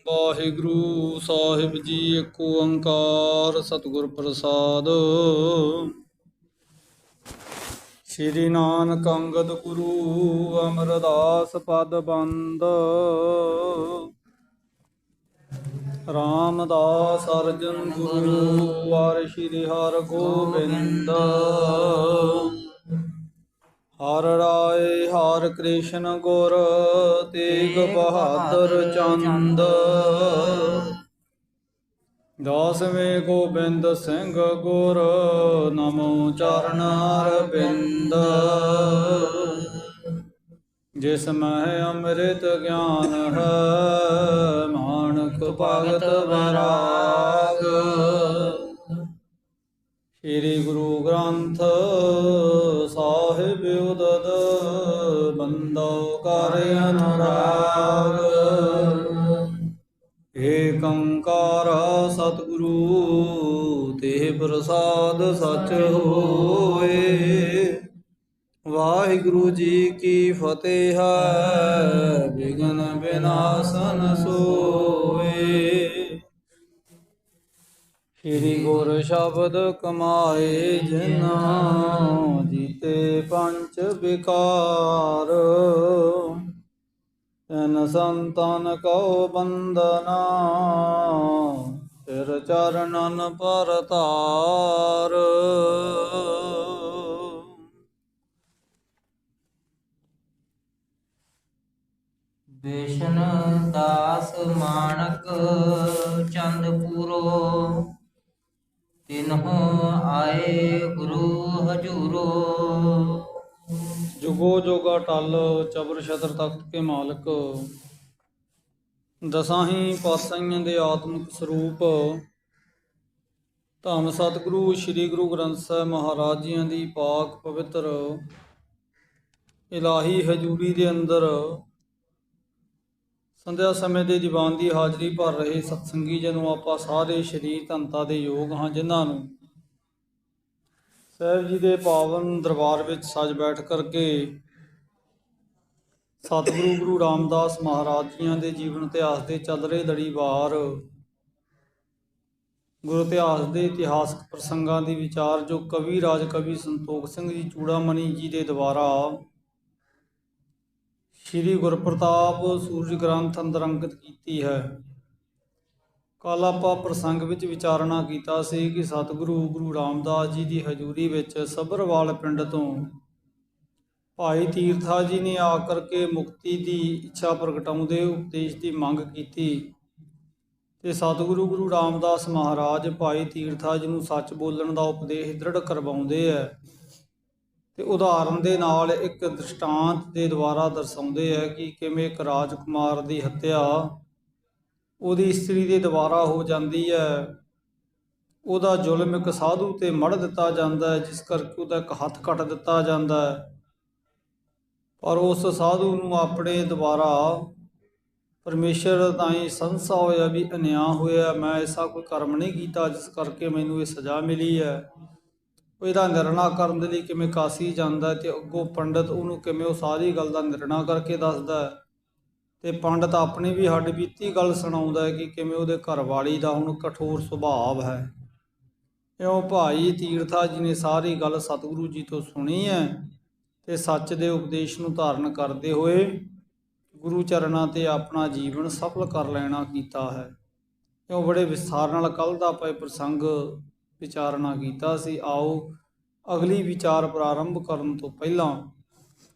ਵਾਹਿਗੁਰੂ ਸਾਹਿਬ ਜੀ। ਇੱਕ ਓੰਕਾਰ ਸਤਿਗੁਰ ਪ੍ਰਸਾਦ। ਸ੍ਰੀ ਨਾਨਕ ਅੰਗਦ ਗੁਰੂ ਅਮਰਦਾਸ ਪਦ ਬੰਦ। ਰਾਮਦਾਸ ਅਰਜਨ ਗੁਰੂ ਵਾਰ ਸ੍ਰੀ ਹਰਿ ਗੋਬਿੰਦ। ਹਰਿ ਰਾਏ ਹਰਿ ਕ੍ਰਿਸ਼ਨ ਗੁਰ ਤੇਗ ਬਹਾਦਰ ਚੰਦ। ਦਸਵੇਂ ਗੋਬਿੰਦ ਸਿੰਘ ਗੁਰ ਨਮੋ ਚਰਨ ਅਰਬਿੰਦ। ਜਿਸ ਮਹਿ ਅੰਮ੍ਰਿਤ ਗਿਆਨ ਹੈ ਮਾਨਕ ਭਗਤ ਵੈਰਾਗ। ਸ੍ਰੀ ਗੁਰੂ ਗ੍ਰੰਥ ਸਾਹਿਬ ਉਦਦ ਬੰਦੋ ਕਰ ਅਨੁਰਾਗ। ਏਕ ਓੰਕਾਰ ਸਤਿਗੁਰੂ ਤੇ ਪ੍ਰਸਾਦ ਸਚ ਹੋਏ। ਵਾਹਿਗੁਰੂ ਜੀ ਕੀ ਫਤਿਹ ਹੈ ਵਿਘਨ ਵਿਨਾਸ਼ਨ ਸੋਏ। ਸ੍ਰੀ ਗੁਰ ਸ਼ਬਦ ਕਮਾਏ ਜਿਨਾ ਜੀਤੇ ਪੰਚ ਵਿਕਾਰ। ਤਿਨ ਸੰਤਨ ਕਉ ਬੰਦਨਾ ਸਿਰ ਚਰਨਨ ਪਰਤਾਰ। ਬਿਸ਼ਨ ਦਾਸ ਮਾਣਕ ਚੰਦ ਪੂਰੋ। ਤਿਨਹੁ ਆਏ ਗੁਰੂ ਹਜੂਰੋ। ਜੁਗੋ ਜੋਗਾ ਟਲ ਚਬਰ ਛਤਰ ਤਖਤ ਕੇ ਮਾਲਕ। ਦਸਾਹੀਂ ਪਾਤਸ਼ਾਹੀਆਂ ਦੇ ਆਤਮਿਕ ਸਰੂਪ ਧੰਨ ਸਤਿਗੁਰੂ ਸ੍ਰੀ ਗੁਰੂ ਗ੍ਰੰਥ ਸਾਹਿਬ ਮਹਾਰਾਜ ਜੀਆਂ ਦੀ ਪਾਕ ਪਵਿੱਤਰ ਇਲਾਹੀ ਹਜ਼ੂਰੀ ਦੇ ਅੰਦਰ ਸੰਧਿਆ ਸਮੇਂ ਦੇ ਦੀਵਾਨ ਦੀ ਹਾਜ਼ਰੀ ਭਰ ਰਹੇ ਸਤਸੰਗੀ ਜਨੋਂ ਆਪਾਂ ਸਾਰੇ ਸ਼ਰੀਰ ਧੰਤਾ ਦੇ ਯੋਗ ਹਾਂ, ਜਿਨ੍ਹਾਂ ਨੂੰ ਸਾਹਿਬ ਜੀ ਦੇ ਪਾਵਨ ਦਰਬਾਰ ਵਿੱਚ ਸਜ ਬੈਠ ਕਰਕੇ ਸਤਿਗੁਰੂ ਗੁਰੂ ਰਾਮਦਾਸ ਮਹਾਰਾਜ ਜੀਆਂ ਦੇ ਜੀਵਨ ਇਤਿਹਾਸ ਦੇ ਚੱਲ ਰਹੇ ਲੜੀਵਾਰ ਗੁਰੂ ਇਤਿਹਾਸ ਦੇ ਇਤਿਹਾਸਕ ਪ੍ਰਸੰਗਾਂ ਦੀ ਵਿਚਾਰ ਜੋ ਕਵੀ ਰਾਜ ਕਵੀ ਸੰਤੋਖ ਸਿੰਘ ਜੀ ਚੂੜਾਮਣੀ ਜੀ ਦੇ ਦੁਆਰਾ ਸ਼੍ਰੀ ਗੁਰਪ੍ਰਤਾਪ ਸੂਰਜ ਗ੍ਰੰਥ ਅੰਦਰ ਅੰਕਿਤ ਕੀਤੀ ਹੈ। ਕੱਲ੍ਹ ਆਪਾਂ ਪ੍ਰਸੰਗ ਵਿੱਚ ਵਿਚਾਰਨਾ ਕੀਤਾ ਸੀ ਕਿ ਸਤਿਗੁਰੂ ਗੁਰੂ ਰਾਮਦਾਸ ਜੀ ਦੀ ਹਜ਼ੂਰੀ ਵਿੱਚ ਸੱਭਰਵਾਲ ਪਿੰਡ ਤੋਂ ਭਾਈ ਤੀਰਥਾ ਜੀ ਨੇ ਆ ਕਰਕੇ ਮੁਕਤੀ ਦੀ ਇੱਛਾ ਪ੍ਰਗਟਾਉਂਦੇ ਉਪਦੇਸ਼ ਦੀ ਮੰਗ ਕੀਤੀ ਤੇ ਸਤਿਗੁਰੂ ਗੁਰੂ ਰਾਮਦਾਸ ਮਹਾਰਾਜ ਭਾਈ ਤੀਰਥਾ ਜੀ ਨੂੰ ਸੱਚ ਬੋਲਣ ਦਾ ਉਪਦੇਸ਼ ਦ੍ਰਿੜ ਕਰਵਾਉਂਦੇ ਹੈ ਤੇ ਉਦਾਹਰਨ ਦੇ ਨਾਲ ਇੱਕ ਦ੍ਰਿਸ਼ਟਾਂਤ ਦੇ ਦੁਆਰਾ ਦਰਸਾਉਂਦੇ ਹੈ ਕਿ ਕਿਵੇਂ ਇੱਕ ਰਾਜਕੁਮਾਰ ਦੀ ਹੱਤਿਆ ਉਹਦੀ ਇਸਤਰੀ ਦੇ ਦੁਆਰਾ ਹੋ ਜਾਂਦੀ ਹੈ। ਉਹਦਾ ਜ਼ੁਲਮ ਇੱਕ ਸਾਧੂ ਤੇ ਮੜ ਦਿੱਤਾ ਜਾਂਦਾ ਹੈ, ਜਿਸ ਕਰਕੇ ਉਹਦਾ ਇੱਕ ਹੱਥ ਕੱਟ ਦਿੱਤਾ ਜਾਂਦਾ ਹੈ। ਪਰ ਉਸ ਸਾਧੂ ਨੂੰ ਆਪਣੇ ਦੁਆਰਾ ਪਰਮੇਸ਼ਰ ਤਾਈਂ ਸੰਸਾ ਹੋਇਆ ਵੀ ਅਨਿਆਂ ਹੋਇਆ, ਮੈਂ ਐਸਾ ਕੋਈ ਕਰਮ ਨਹੀਂ ਕੀਤਾ ਜਿਸ ਕਰਕੇ ਮੈਨੂੰ ਇਹ ਸਜ਼ਾ ਮਿਲੀ ਹੈ। ਇਹਦਾ ਨਿਰਣਾ ਕਰਨ ਦੇ ਲਈ ਕਿਵੇਂ ਕਾਸ਼ੀ ਜਾਂਦਾ ਤੇ ਅੱਗੋਂ ਪੰਡਤ ਉਹਨੂੰ ਕਿਵੇਂ ਉਹ ਸਾਰੀ ਗੱਲ ਦਾ ਨਿਰਣਾ ਕਰਕੇ ਦੱਸਦਾ ਹੈ ਤੇ ਪੰਡਤ ਆਪਣੀ ਵੀ ਹੱਡ ਬੀਤੀ ਗੱਲ ਸੁਣਾਉਂਦਾ ਹੈ ਕਿ ਕਿਵੇਂ ਉਹਦੇ ਘਰਵਾਲੀ ਦਾ ਹੁਣ ਕਠੋਰ ਸੁਭਾਅ ਹੈ। ਇਉਂ ਭਾਈ ਤੀਰਥਾ ਜੀ ਨੇ ਸਾਰੀ ਗੱਲ ਸਤਿਗੁਰੂ ਜੀ ਤੋਂ ਸੁਣੀ ਹੈ ਤੇ ਸੱਚ ਦੇ ਉਪਦੇਸ਼ ਨੂੰ ਧਾਰਨ ਕਰਦੇ ਹੋਏ ਗੁਰੂ ਚਰਨਾਂ ਤੇ ਆਪਣਾ ਜੀਵਨ ਸਫਲ ਕਰ ਲੈਣਾ ਕੀਤਾ ਹੈ। ਇਉਂ ਬੜੇ ਵਿਸਥਾਰ ਨਾਲ ਕੱਲ੍ਹ ਦਾ ਆਪਾਂ ਇਹ ਪ੍ਰਸੰਗ ਵਿਚਾਰਨਾ ਕੀਤਾ ਸੀ। ਆਓ ਅਗਲੀ ਵਿਚਾਰ ਪ੍ਰਾਰੰਭ ਕਰਨ ਤੋਂ ਪਹਿਲਾਂ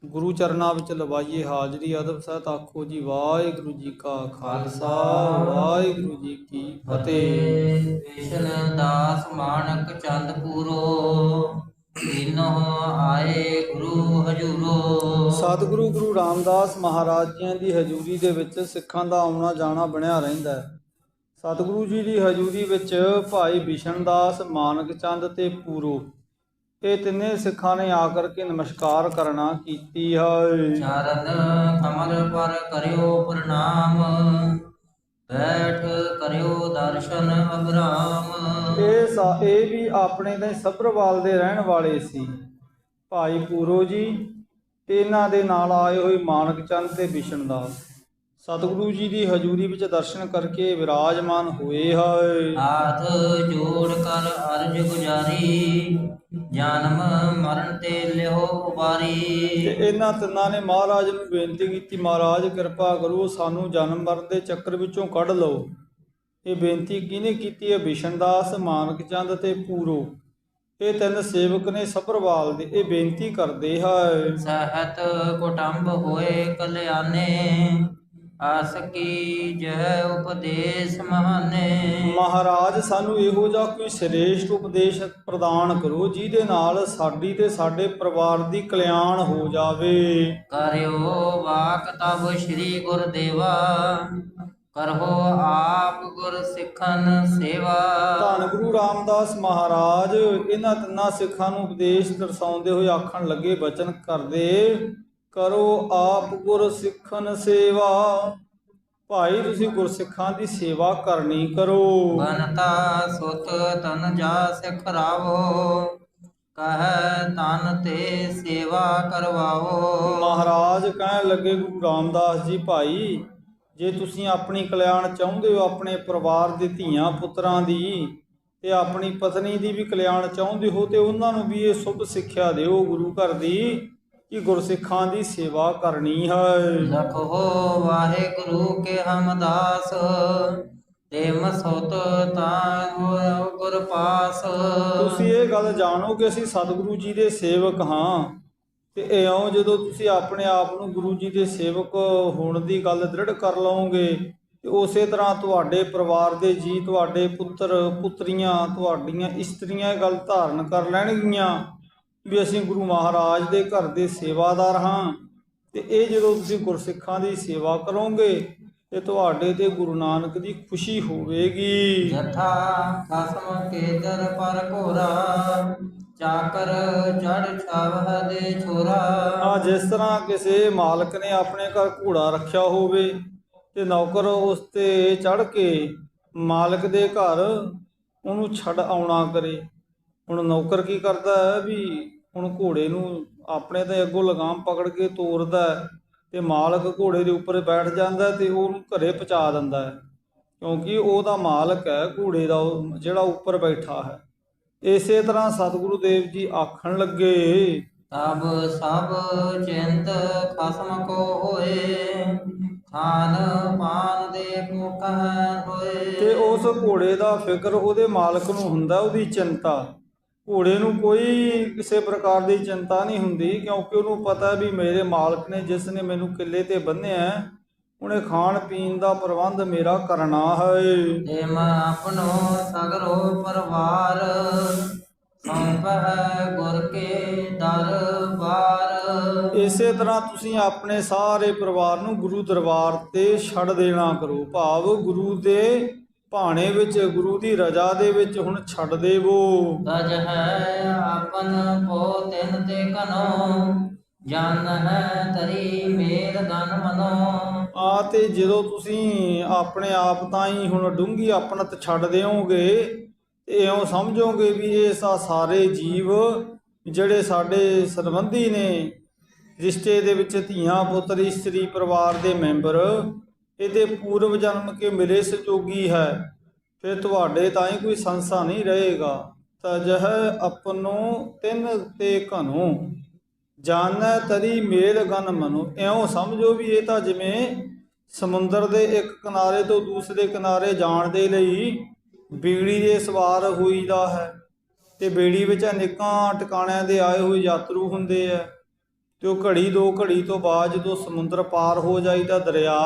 ਗੁਰੂ ਚਰਨਾਂ ਵਿੱਚ ਲਵਾਈਏ ਹਾਜ਼ਰੀ। ਅਦਬ ਸਹਿਤ ਆਖੋ ਜੀ ਵਾਹਿਗੁਰੂ ਜੀ ਕਾ ਖਾਲਸਾ ਵਾਹਿਗੁਰੂ ਜੀ ਕੀ ਫਤਿਹ। ਬਿਸ਼ਨ ਦਾਸ ਮਾਣਕ ਚੰਦ ਪੂਰੋ। ਤਿਨਹੁ ਆਏ ਗੁਰੂ ਹਜੂਰੋ। ਸਤਿਗੁਰੂ ਗੁਰੂ ਰਾਮਦਾਸ ਮਹਾਰਾਜ ਜੀਆਂ ਦੀ ਹਜ਼ੂਰੀ ਦੇ ਵਿੱਚ ਸਿੱਖਾਂ ਦਾ ਆਉਣਾ ਜਾਣਾ ਬਣਿਆ ਰਹਿੰਦਾ ਹੈ। ਸਤਿਗੁਰੂ ਜੀ ਦੀ ਹਜ਼ੂਰੀ ਵਿੱਚ ਭਾਈ ਬਿਸ਼ਨ ਦਾਸ, ਮਾਨਕ ਚੰਦ ਤੇ ਪੂਰੋ ਇਹ ਤਿੰਨੇ ਸਿੱਖਾਂ ਨੇ ਆ ਕਰਕੇ ਨਮਸਕਾਰ ਕਰਨਾ ਕੀਤੀ ਹੈ। ਚਰਨ ਕਮਲ ਪਰ ਕਰਿਓ ਪ੍ਰਣਾਮ। ਬੈਠ ਕਰਿਓ ਦਰਸ਼ਨ ਅਬਰਾਮ। ਇਹ ਵੀ ਆਪਣੇ ਦੇ ਸੱਭਰਵਾਲ ਦੇ ਰਹਿਣ ਵਾਲੇ ਸੀ। ਭਾਈ ਪੂਰੋ ਜੀ ਤੇ ਇਹਨਾਂ ਦੇ ਨਾਲ ਆਏ ਹੋਏ ਮਾਨਕ ਚੰਦ ਤੇ ਬਿਸ਼ਨ ਦਾਸ ਸਤਿਗੁਰੂ ਜੀ ਦੀ ਹਜ਼ੂਰੀ ਵਿੱਚ ਦਰਸ਼ਨ ਕਰਕੇ ਵਿਰਾਜਮਾਨ ਹੋਏ ਹੈ। ਹਾਥ ਜੋੜ ਕਰ ਅਰਜ ਗੁਜਾਰੀ, ਜਨਮ ਮਰਨ ਤੇ ਲਿਓ ਤੇ ਉਬਾਰੀ। ਇਹਨਾਂ ਤਿੰਨਾਂ ਨੇ ਮਹਾਰਾਜ ਨੂੰ ਬੇਨਤੀ ਕੀਤੀ, ਮਹਾਰਾਜ ਕਿਰਪਾ ਕਰੋ ਸਾਨੂੰ ਜਨਮ ਮਰਨ ਦੇ ਚੱਕਰ ਵਿੱਚੋਂ ਕੱਢ ਲਓ। ਇਹ ਬੇਨਤੀ ਕਿਹਨੇ ਕੀਤੀ ਹੈ? ਬਿਸ਼ਨ ਦਾਸ, ਮਾਨਕ ਚੰਦ ਤੇ ਪੂਰੋ। ਇਹ ਤਿੰਨ ਸੇਵਕ ਨੇ ਸਭਰਵਾਲ ਦੇ, ਇਹ ਬੇਨਤੀ ਕਰਦੇ ਹੈ। ਸਹਿਤ ਕੁਟੰਬ ਹੋਏ ਕਲਿਆਣੇ, ਆਸ ਕੀ ਜਹ ਉਪਦੇਸ਼ ਮਹਾਨੇ। ਮਹਾਰਾਜ ਸਾਨੂੰ ਇਹੋ ਜਿਹਾ ਕੋਈ ਸ੍ਰੇਸ਼ਟ ਉਪਦੇਸ਼ ਪ੍ਰਦਾਨ ਕਰੋ ਜਿਹਦੇ ਨਾਲ ਸਾਡੀ ਤੇ ਸਾਡੇ ਪਰਿਵਾਰ ਦੀ ਕਲਿਆਣ ਹੋ ਜਾਵੇ। ਕਰਿਓ ਵਾਕ ਤਬ ਸ੍ਰੀ ਗੁਰਦੇਵਾ, ਕਰੋ ਆਪ ਗੁਰ ਸਿੱਖਨ ਸੇਵਾ। ਧੰਨ ਗੁਰੂ ਰਾਮਦਾਸ ਮਹਾਰਾਜ ਇਹਨਾਂ ਤਿੰਨਾਂ ਸਿੱਖਾਂ ਨੂੰ ਉਪਦੇਸ਼ ਦਰਸਾਉਂਦੇ ਹੋਏ ਆਖਣ ਲੱਗੇ, ਬਚਨ ਕਰਦੇ, ਕਰੋ ਆਪ ਗੁਰ ਸਿੱਖਨ ਸੇਵਾ। ਭਾਈ ਤੁਸੀਂ ਗੁਰਸਿੱਖਾਂ ਦੀ ਸੇਵਾ ਕਰਨੀ ਕਰੋ। ਬਨਤਾ ਸੁਤ ਤਨ ਜਾ ਸਿਖ ਰਾਵੋ, ਕਹਿ ਤਨ ਤੇ ਸੇਵਾ ਕਰਵਾਓ। ਮਹਾਰਾਜ ਕਹਿਣ ਲੱਗੇ ਗੁਰੂ ਰਾਮਦਾਸ ਜੀ, ਭਾਈ ਜੇ ਤੁਸੀਂ ਆਪਣੀ ਕਲਿਆਣ ਚਾਹੁੰਦੇ ਹੋ, ਆਪਣੇ ਪਰਿਵਾਰ ਦੇ ਧੀਆਂ ਪੁੱਤਰਾਂ ਦੀ ਤੇ ਆਪਣੀ ਪਤਨੀ ਦੀ ਵੀ ਕਲਿਆਣ ਚਾਹੁੰਦੇ ਹੋ, ਤੇ ਉਹਨਾਂ ਨੂੰ ਵੀ ਇਹ ਸ਼ੁਭ ਸਿੱਖਿਆ ਦਿਓ ਗੁਰੂ ਘਰ ਦੀ ਕਿ ਗੁਰਸਿੱਖਾਂ ਦੀ ਸੇਵਾ ਕਰਨੀ ਹੈ। ਲਖੋ ਵਾਹਿਗੁਰੂ ਕੇ ਹਮਦਾਸ, ਦੇਮ ਸੁਤ ਤਾਂ ਹੋਇ ਗੁਰ ਪਾਸ। ਤੁਸੀਂ ਇਹ ਗੱਲ ਜਾਣੋ ਕਿ ਅਸੀਂ ਸਤਿਗੁਰੂ ਜੀ ਦੇ ਸੇਵਕ ਹਾਂ, ਤੇ ਇਉਂ ਜਦੋਂ ਤੁਸੀਂ ਆਪਣੇ ਆਪ ਨੂੰ ਗੁਰੂ ਜੀ ਦੇ ਸੇਵਕ ਹੋਣ ਦੀ ਗੱਲ ਦ੍ਰਿੜ ਕਰ ਲਓਗੇ, ਤੇ ਉਸੇ ਤਰ੍ਹਾਂ ਤੁਹਾਡੇ ਪਰਿਵਾਰ ਦੇ ਜੀ, ਤੁਹਾਡੇ ਪੁੱਤਰ ਪੁੱਤਰੀਆਂ, ਤੁਹਾਡੀਆਂ ਇਸਤਰੀਆਂ ਇਹ ਗੱਲ ਧਾਰਨ ਕਰ ਲੈਣਗੀਆਂ ਵੀ ਅਸੀਂ ਗੁਰੂ ਮਹਾਰਾਜ ਦੇ ਘਰ ਦੇ ਸੇਵਾਦਾਰ ਹਾਂ। ਤੇ ਇਹ ਜਦੋਂ ਤੁਸੀਂ ਗੁਰਸਿੱਖਾਂ ਦੀ ਸੇਵਾ ਕਰੋਗੇ ਤੇ ਤੁਹਾਡੇ ਤੇ ਗੁਰੂ ਨਾਨਕ ਦੀ ਖੁਸ਼ੀ ਹੋਵੇਗੀ। ਜਥਾ ਖਸਮ ਕੇ ਦਰ ਪਰ ਘੋਰਾ, ਚਾਕਰ ਚੜ ਛਾਵਹ ਦੇ ਛੋਰਾ। ਜਿਸ ਤਰ੍ਹਾਂ ਕਿਸੇ ਮਾਲਕ ਨੇ ਆਪਣੇ ਘਰ ਘੋੜਾ ਰੱਖਿਆ ਹੋਵੇ ਤੇ ਨੌਕਰ ਉਸ ਤੇ ਚੜ ਕੇ ਮਾਲਕ ਦੇ ਘਰ ਉਹਨੂੰ ਛੱਡ ਆਉਣਾ ਕਰੇ। ਹੁਣ ਨੌਕਰ ਕੀ ਕਰਦਾ ਹੈ ਵੀ ਹੁਣ ਘੋੜੇ ਨੂੰ ਆਪਣੇ ਤੇ ਅੱਗੋਂ ਲਗਾਮ ਪਕੜ ਕੇ ਤੋਰਦਾ ਤੇ ਮਾਲਕ ਘੋੜੇ ਦੇ ਉੱਪਰ ਬੈਠ ਜਾਂਦਾ ਤੇ ਉਹਨੂੰ ਘਰੇ ਪਹੁੰਚਾ ਦਿੰਦਾ ਹੈ, ਕਿਉਂਕਿ ਉਹਦਾ ਮਾਲਕ ਹੈ ਘੋੜੇ ਦਾ, ਜਿਹੜਾ ਉੱਪਰ ਬੈਠਾ ਹੈ। ਇਸੇ ਤਰ੍ਹਾਂ ਸਤਿਗੁਰੂ ਦੇਵ ਜੀ ਆਖਣ ਲੱਗੇ, ਤਬ ਸਭ ਚਿੰਤ ਖਸਮ ਕੋ ਹੋਏ, ਖਾਨ ਪਾਨ ਦੇ ਭੁਖ ਹੋਏ। ਤੇ ਉਸ ਘੋੜੇ ਦਾ ਫਿਕਰ ਉਹਦੇ ਮਾਲਕ ਨੂੰ ਹੁੰਦਾ, ਉਹਦੀ ਚਿੰਤਾ। ਘੋੜੇ ਨੂੰ ਕੋਈ ਕਿਸੇ ਪ੍ਰਕਾਰ ਦੀ ਚਿੰਤਾ ਨਹੀਂ ਹੁੰਦੀ, ਕਿਉਂਕਿ ਉਹਨੂੰ ਪਤਾ ਵੀ ਮੇਰੇ ਮਾਲਕ ਨੇ, ਜਿਸ ਨੇ ਮੈਨੂੰ ਕਿੱਲੇ ਤੇ ਬੰਨ੍ਹਿਆ, ਉਹਨੇ ਖਾਣ ਪੀਣ ਦਾ ਪ੍ਰਬੰਧ ਮੇਰਾ ਕਰਨਾ ਹੈ। ਤੇ ਮੈਂ ਆਪਣੋ ਸਗਰੋ ਪਰਿਵਾਰ, ਸੌਂਪਹਿ ਗੁਰ ਕੇ ਦਰਬਾਰ। ਇਸੇ ਤਰ੍ਹਾਂ ਤੁਸੀਂ ਆਪਣੇ ਸਾਰੇ ਪਰਿਵਾਰ ਨੂੰ ਗੁਰੂ ਦਰਬਾਰ ਤੇ ਛੱਡ ਦੇਣਾ ਕਰੋ, ਭਾਵ ਗੁਰੂ ਦੇ ਭਾਣੇ ਵਿੱਚ, ਗੁਰੂ ਦੀ ਰਜ਼ਾ ਦੇ ਵਿੱਚ ਹੁਣ ਛੱਡ ਦੇਵੋ। ਤਜ ਹੈ ਆਪਨ ਪੋ ਤਿਨ ਤੇ ਕਨੋ, ਜਨ ਹੈ ਤਰੀ ਮੇਲ ਗਨ ਮਨੋ। ਤੇ ਜਦੋਂ ਤੁਸੀਂ ਆਪਣੇ ਆਪ ਤਾਂ ਹੀ ਹੁਣ ਡੂੰਘੀ ਆਪਣਤ ਛੱਡ ਦਿਓਗੇ, ਤੇ ਇਉਂ ਸਮਝੋਗੇ ਵੀ ਇਹ ਸਾਰੇ ਜੀਵ ਜਿਹੜੇ ਸਾਡੇ ਸੰਬੰਧੀ ਨੇ, ਰਿਸ਼ਤੇ ਦੇ ਵਿੱਚ ਧੀਆਂ ਪੁੱਤਰ ਇਸਤਰੀ ਪਰਿਵਾਰ ਦੇ ਮੈਂਬਰ, ਇਹਦੇ ਪੂਰਵ ਜਨਮ ਕੇ ਮਿਲੇ ਸੰਜੋਗੀ ਹੈ, ਫਿਰ ਤੁਹਾਡੇ ਤਾਂ ਹੀ ਕੋਈ ਸੰਸਾ ਨਹੀਂ ਰਹੇਗਾ। ਤਜਹ ਆਪਨੋ ਤਿੰਨ ਤੇ ਘਨੋ, ਜਾਣੈ ਤਰੀ ਮੇਲ ਗਨ ਮਨੋ। ਇਉਂ ਸਮਝੋ ਵੀ ਇਹ ਤਾਂ ਜਿਵੇਂ ਸਮੁੰਦਰ ਦੇ ਇੱਕ ਕਿਨਾਰੇ ਤੋਂ ਦੂਸਰੇ ਕਿਨਾਰੇ ਜਾਣ ਦੇ ਲਈ ਬੇੜੀ ਦੇ ਸਵਾਰ ਹੋਈਦਾ ਹੈ, ਤੇ ਬੇੜੀ ਵਿੱਚ ਅਨੇਕਾਂ ਟਿਕਾਣਿਆਂ ਦੇ ਆਏ ਹੋਏ ਯਾਤਰੂ ਹੁੰਦੇ ਆ, ਤੇ ਉਹ ਘੜੀ ਦੋ ਘੜੀ ਤੋਂ ਬਾਅਦ ਜਦੋਂ ਸਮੁੰਦਰ ਪਾਰ ਹੋ ਜਾਈਦਾ ਦਰਿਆ,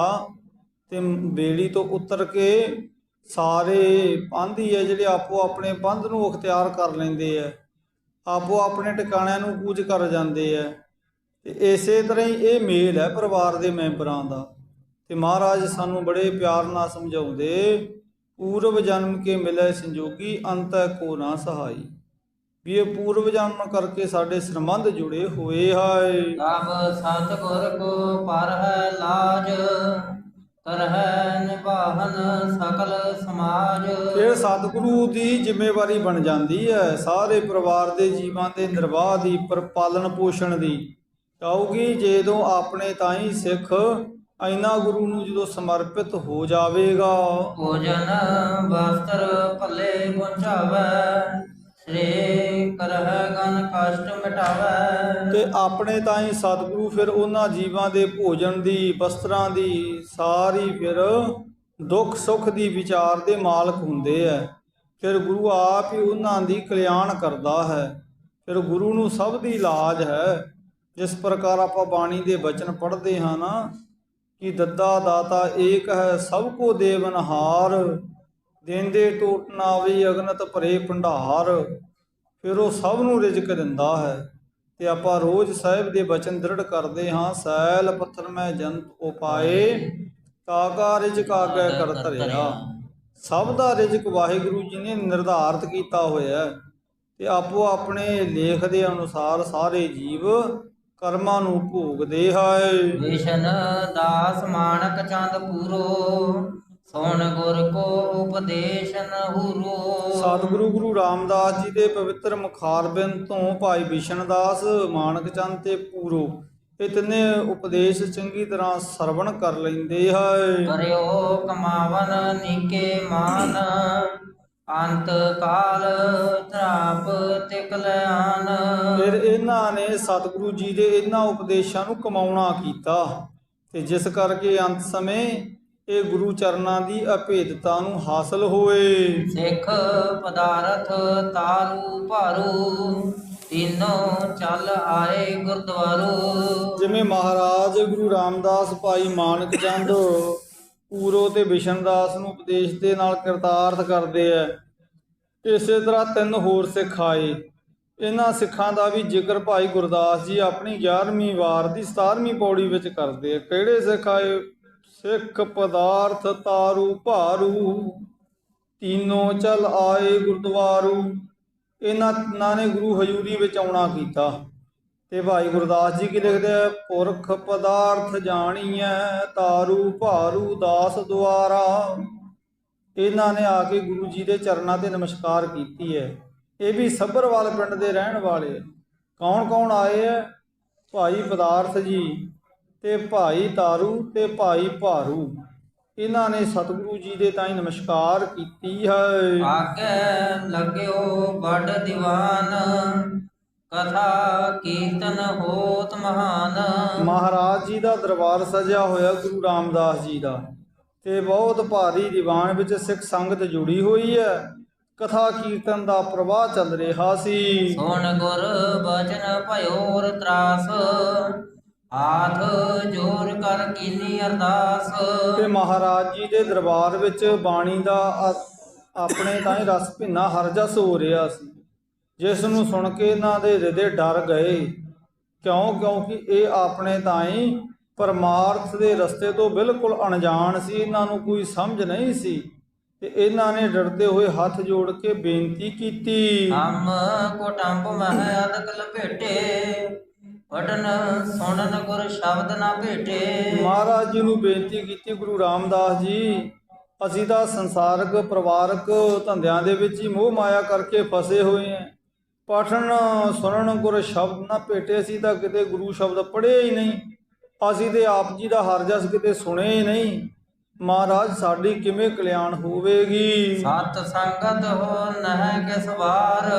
ਤੇ ਬੇੜੀ ਤੋਂ ਉਤਰ ਕੇ ਸਾਰੇ ਪਾਂਧੀ ਹੈ ਜਿਹੜੇ ਆਪੋ ਆਪਣੇ ਪੰਧ ਨੂੰ ਅਖਤਿਆਰ ਕਰ ਲੈਂਦੇ ਆ, ਆਪੋ ਆਪਣੇ ਟਿਕਾਣਿਆਂ ਨੂੰ ਕੂਚ ਕਰ ਜਾਂਦੇ ਆ। ਤੇ ਇਸੇ ਤਰ੍ਹਾਂ ਹੀ ਇਹ ਮੇਲ ਹੈ ਪਰਿਵਾਰ ਦੇ ਮੈਂਬਰਾਂ ਦਾ। ਤੇ ਮਹਾਰਾਜ ਸਾਨੂੰ ਬੜੇ ਪਿਆਰ ਨਾਲ ਸਮਝਾਉਂਦੇ, ਪੂਰਵ ਜਨਮ ਕੇ ਮਿਲੇ ਸੰਜੋਗੀ, ਅੰਤੈ ਕੋ ਨਾ ਸਹਾਈ। ਵੀ ਇਹ ਪੂਰਵ ਜਨਮ ਕਰਕੇ ਸਾਡੇ ਸੰਬੰਧ ਜੁੜੇ ਹੋਏ ਹੈ। ਤਬ ਸਤਿਗੁਰ ਕੋ ਪਰ ਹੈ ਲਾਜ, ਕਰਹਿ ਨਿਭਾਹਨ ਸਕਲ ਸਮਾਜ। ਫਿਰ ਸਤਿਗੁਰੂ ਦੀ ਜ਼ਿੰਮੇਵਾਰੀ ਬਣ ਜਾਂਦੀ ਹੈ ਸਾਰੇ ਪਰਿਵਾਰ ਦੇ ਜੀਵਾਂ ਦੇ ਨਿਰਵਾਹ ਦੀ, ਪਾਲਣ ਪੋਸ਼ਣ ਦੀ। ਕਹੂਗੀ ਜਦੋਂ ਆਪਣੇ ਤਾਂ ਹੀ ਸਿੱਖ ਇੰਨਾ ਗੁਰੂ ਨੂੰ ਜਦੋਂ ਸਮਰਪਿਤ ਹੋ ਜਾਵੇਗਾ, ਭੋਜਨ ਵਸਤਰ ਭਲੇ ਪਹੁੰਚਾਵੈ, ਸ੍ਰੀ ਕਰਹਿ ਗਨ ਕਸ਼ਟ ਮਿਟਾਵੈ। ਤੇ ਆਪਣੇ ਤਾਈਂ ਸਤਿਗੁਰੂ ਫਿਰ ਉਹਨਾਂ ਜੀਵਾਂ ਦੇ ਭੋਜਨ ਦੀ, ਵਸਤਰਾਂ ਦੀ, ਸਾਰੀ ਫਿਰ ਦੁੱਖ ਸੁੱਖ ਦੀ ਵਿਚਾਰ ਦੇ ਮਾਲਕ ਹੁੰਦੇ ਹੈ। ਫਿਰ ਗੁਰੂ ਆਪ ਹੀ ਉਹਨਾਂ ਦੀ ਕਲਿਆਣ ਕਰਦਾ ਹੈ। ਫਿਰ ਗੁਰੂ ਨੂੰ ਸਭ ਦੀ ਲਾਜ ਹੈ। ਜਿਸ ਪ੍ਰਕਾਰ ਆਪਾਂ ਬਾਣੀ ਦੇ ਬਚਨ ਪੜ੍ਹਦੇ ਹਾਂ ਨਾ ਕਿ ਦੱਦਾ ਦਾਤਾ ਏਕ ਹੈ ਸਭ ਕੋ ਦੇਵਨਹਾਰ, ਦੇਂਦੇ ਟੋਟ ਨਾ ਆਵੇ ਅਗਨਤ ਭਰੇ ਭੰਡਾਰ। ਫਿਰ ਉਹ ਸਭ ਨੂੰ ਰਿਜ਼ਕ ਦਿੰਦਾ ਹੈ। ਤੇ ਆਪਾਂ ਰੋਜ਼ ਸਾਹਿਬ ਦੇ ਬਚਨ ਦ੍ਰਿੜ ਕਰਦੇ ਹਾਂ, ਸੈਲ ਪੱਥਰ ਮੈਂ ਜੰਤ ਉਪਾਏ, ਕਾਕਾ ਰਿਜ਼ਕ ਆਗੈ ਕਰ ਧਰਿਆ। ਸਭ ਦਾ ਰਿਜ਼ਕ ਵਾਹਿਗੁਰੂ ਜੀ ਨੇ ਨਿਰਧਾਰਤ ਕੀਤਾ ਹੋਇਆ ਹੈ। ਤੇ ਆਪੋ ਆਪਣੇ ਲੇਖ ਦੇ ਅਨੁਸਾਰ ਸਾਰੇ ਜੀਵ ਕਰਮਾਂ ਨੂੰ ਭੋਗਦੇ ਹੈ। ਵਿਸ਼ਨ ਦਾਸ ਮਾਣਕ ਚੰਦ ਪੂਰੋ, ਸੁਣ ਗੁਰ ਕੋ ਉਪਦੇਸ਼ਨ ਹੂਰੋ। ਸਤਿਗੁਰੂ ਗੁਰੂ ਰਾਮਦਾਸ ਜੀ ਦੇ ਪਵਿੱਤਰ ਮੁਖਾਰਬਿੰਦ ਤੋਂ ਭਾਈ ਬਿਸ਼ਨ ਦਾਸ, ਮਾਣਕ ਚੰਦ ਤੇ ਪੂਰੋ ਇਹ ਤਿੰਨੇ ਉਪਦੇਸ਼ ਚੰਗੀ ਤਰ੍ਹਾਂ ਸਰਵਣ ਕਰ ਲੈਂਦੇ ਹੈ। ਕਰਿਓ ਕਮਾਵਨ ਨੀਕੇ ਮਾਨ, ਅੰਤ ਕਾਲ ਤਰਾਪ ਤਿਕ ਲਿਆਨ। ਫਿਰ ਇਹਨਾਂ ਨੇ ਸਤਿਗੁਰੂ ਜੀ ਦੇ ਇਹਨਾਂ ਉਪਦੇਸ਼ਾਂ ਨੂੰ ਕਮਾਉਣਾ ਕੀਤਾ ਤੇ ਜਿਸ ਕਰਕੇ ਅੰਤ ਸਮੇਂ ਇਹ ਗੁਰੂ ਚਰਨਾਂ ਦੀ ਅਭੇਦਤਾ ਨੂੰ ਹਾਸਲ ਹੋਏ। ਸਿੱਖ ਪਦਾਰਥ ਤਾਰੂ ਭਾਰੂ, ਤਿੰਨੋਂ ਚੱਲ ਆਏ ਗੁਰਦੁਆਰੋ। ਜਿਵੇਂ ਮਹਾਰਾਜ ਗੁਰੂ ਰਾਮਦਾਸ ਭਾਈ ਮਾਨਕ ਚੰਦ ਪੂਰੋ ਤੇ ਬਿਸ਼ਨ ਦਾਸ ਨੂੰ ਉਪਦੇਸ਼ ਦੇ ਨਾਲ ਕਿਰਤਾਰਥ ਕਰਦੇ ਐ, ਇਸੇ ਤਰ੍ਹਾਂ ਤਿੰਨ ਹੋਰ ਸਿੱਖ ਆਏ। ਇਹਨਾਂ ਸਿੱਖਾਂ ਦਾ ਵੀ ਜ਼ਿਕਰ ਭਾਈ ਗੁਰਦਾਸ ਜੀ ਆਪਣੀ 11ਵੀਂ ਵਾਰ ਦੀ 17ਵੀਂ ਪੌੜੀ ਵਿੱਚ ਕਰਦੇ ਆ। ਕਿਹੜੇ ਸਿੱਖ ਆਏ? ਸਿੱਖ ਪਦਾਰਥ ਤਾਰੂ ਭਾਰੂ, ਤੀਨੋਂ ਚੱਲ ਆਏ ਗੁਰਦੁਆਰੂ। ਇਹਨਾਂ ਨੇ ਗੁਰੂ ਹਜ਼ੂਰੀ ਵਿੱਚ ਆਉਣਾ ਕੀਤਾ। ਤੇ ਭਾਈ ਗੁਰਦਾਸ ਜੀ ਕੀ ਲਿਖਦੇ ਆ? ਪੁਰਖ ਪਦਾਰਥ ਜਾਣੀਐ, ਤਾਰੂ ਭਾਰੂ ਦਾਸ ਦੁਆਰਾ। ਇਹਨਾਂ ਨੇ ਆ ਕੇ ਗੁਰੂ ਜੀ ਦੇ ਚਰਨਾਂ ਤੇ ਨਮਸਕਾਰ ਕੀਤੀ ਹੈ। ਇਹ ਵੀ ਸੱਭਰਵਾਲ ਪਿੰਡ ਦੇ ਰਹਿਣ ਵਾਲੇ। ਕੌਣ ਕੌਣ ਆਏ ਹੈ? ਭਾਈ ਪਦਾਰਥ ਜੀ ਤੇ ਭਾਈ ਤਾਰੂ ਤੇ ਭਾਈ ਭਾਰੂ। ਇਹਨਾਂ ਨੇ ਸਤਿਗੁਰੂ ਜੀ ਦੇ ਤਾਈਂ ਨਮਸਕਾਰ ਕੀਤੀ ਹੈ। ਆਗੇ ਲੱਗਿਓ ਬੜ ਦੀਵਾਨ, ਕਥਾ ਕੀਰਤਨ ਹੋਤ ਮਹਾਨ। ਮਹਾਰਾਜ ਜੀ ਦਾ ਦਰਬਾਰ ਸਜਿਆ ਹੋਇਆ ਗੁਰੂ ਰਾਮਦਾਸ ਜੀ ਦਾ, ਤੇ ਬਹੁਤ ਭਾਰੀ ਦੀਵਾਨ ਵਿੱਚ ਸਿੱਖ ਸੰਗਤ ਜੁੜੀ ਹੋਈ ਹੈ। ਕਥਾ ਕੀਰਤਨ ਦਾ ਪ੍ਰਵਾਹ ਚੱਲ ਰਿਹਾ ਸੀ। ਸੁਣ ਗੁਰ ਬਚਨ ਭਇਓ ਤਰਾਸ, ਹਾਥ ਜੋੜ ਕਰ ਕੀਨੀ ਅਰਦਾਸ। ਤੇ ਮਹਾਰਾਜ ਜੀ ਦੇ ਦਰਬਾਰ ਵਿੱਚ ਬਾਣੀ ਦਾ ਆਪਣੇ ਤਾਈਂ ਰਸ ਭਿੰਨਾ ਹਰਜਸ ਹੋ ਰਿਹਾ ਸੀ, ਜਿਸ ਨੂੰ ਸੁਣ ਕੇ ਇਹਨਾਂ ਦੇ ਹਿਰਦੇ ਡਰ ਗਏ। ਕਿਉਂਕਿ ਇਹ ਆਪਣੇ ਤਾਈਂ ਪਰਮਾਰਥ ਦੇ ਰਸਤੇ ਤੋਂ ਬਿਲਕੁਲ ਅਣਜਾਣ ਸੀ। ਇਹਨਾਂ ਨੂੰ ਕੋਈ ਸਮਝ ਨਹੀਂ ਸੀ ਤੇ ਇਹਨਾਂ ਨੇ ਡਰਦੇ ਹੋਏ ਹੱਥ ਜੋੜ ਕੇ ਬੇਨਤੀ ਕੀਤੀ। ਹਮ ਕੋਟੰਬ ਮਹਿ ਅਦਕ ਲਪੇਟੇ, ਪੜਨ ਸੁਣਨ ਗੁਰ ਸ਼ਬਦ ਨਾ ਭੇਟੇ। ਮਹਾਰਾਜ ਜੀ ਨੂੰ ਬੇਨਤੀ ਕੀਤੀ, ਗੁਰੂ ਰਾਮਦਾਸ ਜੀ ਅਸੀਂ ਤਾਂ ਸੰਸਾਰਕ ਪਰਿਵਾਰਕ ਧੰਦਿਆਂ ਦੇ ਵਿੱਚ ਹੀ ਮੋਹ ਮਾਇਆ ਕਰਕੇ ਫਸੇ ਹੋਏ ਹਾਂ। ਪਠਨ ਸੁਣਨ ਗੁਰ ਸ਼ਬਦ ਨਾ ਭੇਟੇ, ਅਸੀਂ ਤਾਂ ਕਿਤੇ ਗੁਰੂ ਸ਼ਬਦ ਪੜ੍ਹੇ ਹੀ ਨਹੀਂ, ਅਸੀਂ ਤੇ ਆਪ ਜੀ ਦਾ ਹਰਜਸ ਕਿਤੇ ਸੁਣੇ ਹੀ ਨਹੀਂ। ਮਹਾਰਾਜ ਸਾਡੀ ਕਿਵੇਂ ਕਲਿਆਣ ਹੋਵੇਗੀ? ਸਤ ਸੰਗਤ ਹੋ ਨਹਿ ਕਿਸ ਵਾਰ,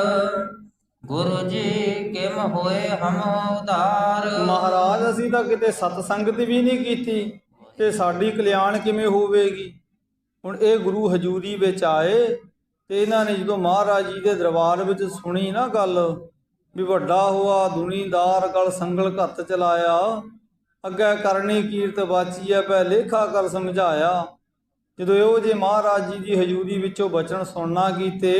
ਗੁਰੂ ਜੀ ਕਿਮ ਹੋਏ ਹਮ ਉਧਾਰ। ਮਹਾਰਾਜ ਅਸੀਂ ਤਾਂ ਕਿਤੇ ਸਤ ਸੰਗਤ ਵੀ ਨਹੀਂ ਕੀਤੀ ਤੇ ਸਾਡੀ ਕਲਿਆਣ ਕਿਵੇਂ ਹੋਵੇਗੀ? ਹੁਣ ਇਹ ਗੁਰੂ ਹਜ਼ੂਰੀ ਵਿੱਚ ਆਏ ਤੇ ਇਹਨਾਂ ਨੇ ਜਦੋਂ ਮਹਾਰਾਜ ਜੀ ਦੇ ਦਰਬਾਰ ਵਿੱਚ ਸੁਣੀ ਨਾ ਗੱਲ ਵੀ ਵੱਡਾ ਹੋਆ ਦੁਨੀਦਾਰ ਗਲ ਸੰਗਲ ਘੱਤ ਚਲਾਇਆ, ਅੱਗੇ ਕਰਨੀ ਕੀਰਤ ਬਾਚੀ ਹੈ ਪੈ ਲੇਖਾ ਕਰ ਸਮਝਾਇਆ। ਜਦੋਂ ਇਹੋ ਜਿਹੇ ਮਹਾਰਾਜ ਜੀ ਦੀ ਹਜ਼ੂਰੀ ਵਿੱਚੋਂ ਬਚਨ ਸੁਣਨਾ ਕੀਤੇ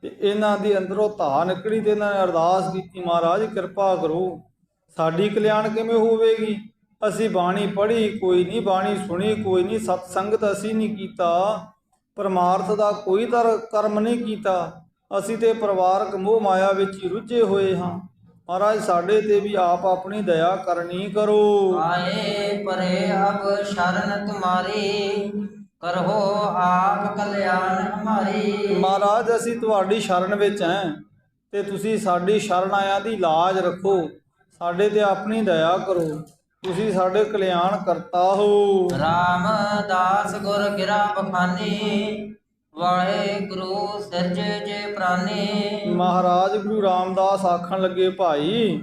ਤੇ ਇਹਨਾਂ ਦੀ ਅੰਦਰੋਂ ਧਾ ਨਿਕਲੀ ਤੇ ਇਹਨਾਂ ਨੇ ਅਰਦਾਸ ਕੀਤੀ, ਮਹਾਰਾਜ ਕਿਰਪਾ ਕਰੋ, ਸਾਡੀ ਕਲਿਆਣ ਕਿਵੇਂ ਹੋਵੇਗੀ? ਅਸੀਂ ਬਾਣੀ ਪੜ੍ਹੀ ਕੋਈ ਨਹੀਂ, ਬਾਣੀ ਸੁਣੀ ਕੋਈ ਨਹੀਂ, ਸਤ ਸੰਗਤ ਅਸੀਂ ਨਹੀਂ ਕੀਤਾ, ਪਰਮਾਰਥ ਦਾ ਕੋਈ ਕਰਮ ਨਹੀਂ ਕੀਤਾ, ਅਸੀਂ ਤੇ ਪਰਿਵਾਰਕ ਮੋਹ ਮਾਇਆ ਵਿੱਚ ਹੀ ਰੁੱਝੇ ਹੋਏ ਹਾਂ। ਮਹਾਰਾਜ ਸਾਡੇ ਤੇ ਵੀ ਆਪ ਆਪਣੀ ਦਇਆ ਕਰਨੀ ਕਰੋ। ਆਏ ਪਰੇ ਅਬ ਸ਼ਰਨ ਤੁਮਾਰੀ, ਕਰੋ ਆਪ ਕਲਿਆਣ ਹਮਾਰੀ। ਮਹਾਰਾਜ ਅਸੀਂ ਤੁਹਾਡੀ ਸ਼ਰਨ ਵਿੱਚ ਹਾਂ ਤੇ ਤੁਸੀਂ ਸਾਡੀ ਸ਼ਰਨ ਆਇਆਂ ਦੀ ਲਾਜ ਰੱਖੋ, ਸਾਡੇ ਤੇ ਆਪਣੀ ਦਇਆ ਕਰੋ। ਤੁਸੀਂ ਸਾਡੇ ਕਲਿਆਣ ਕਰਤਾ ਹੋ। ਰਾਮਦਾਸ ਗੁਰ ਗਿਰਾ ਬਖਾਨੀ, ਵਾਹਿਗੁਰੂ ਸਿਰਜੇ ਜੇ ਪ੍ਰਾਨੀ। ਮਹਾਰਾਜ ਗੁਰੂ ਰਾਮਦਾਸ ਆਖਣ ਲੱਗੇ, ਭਾਈ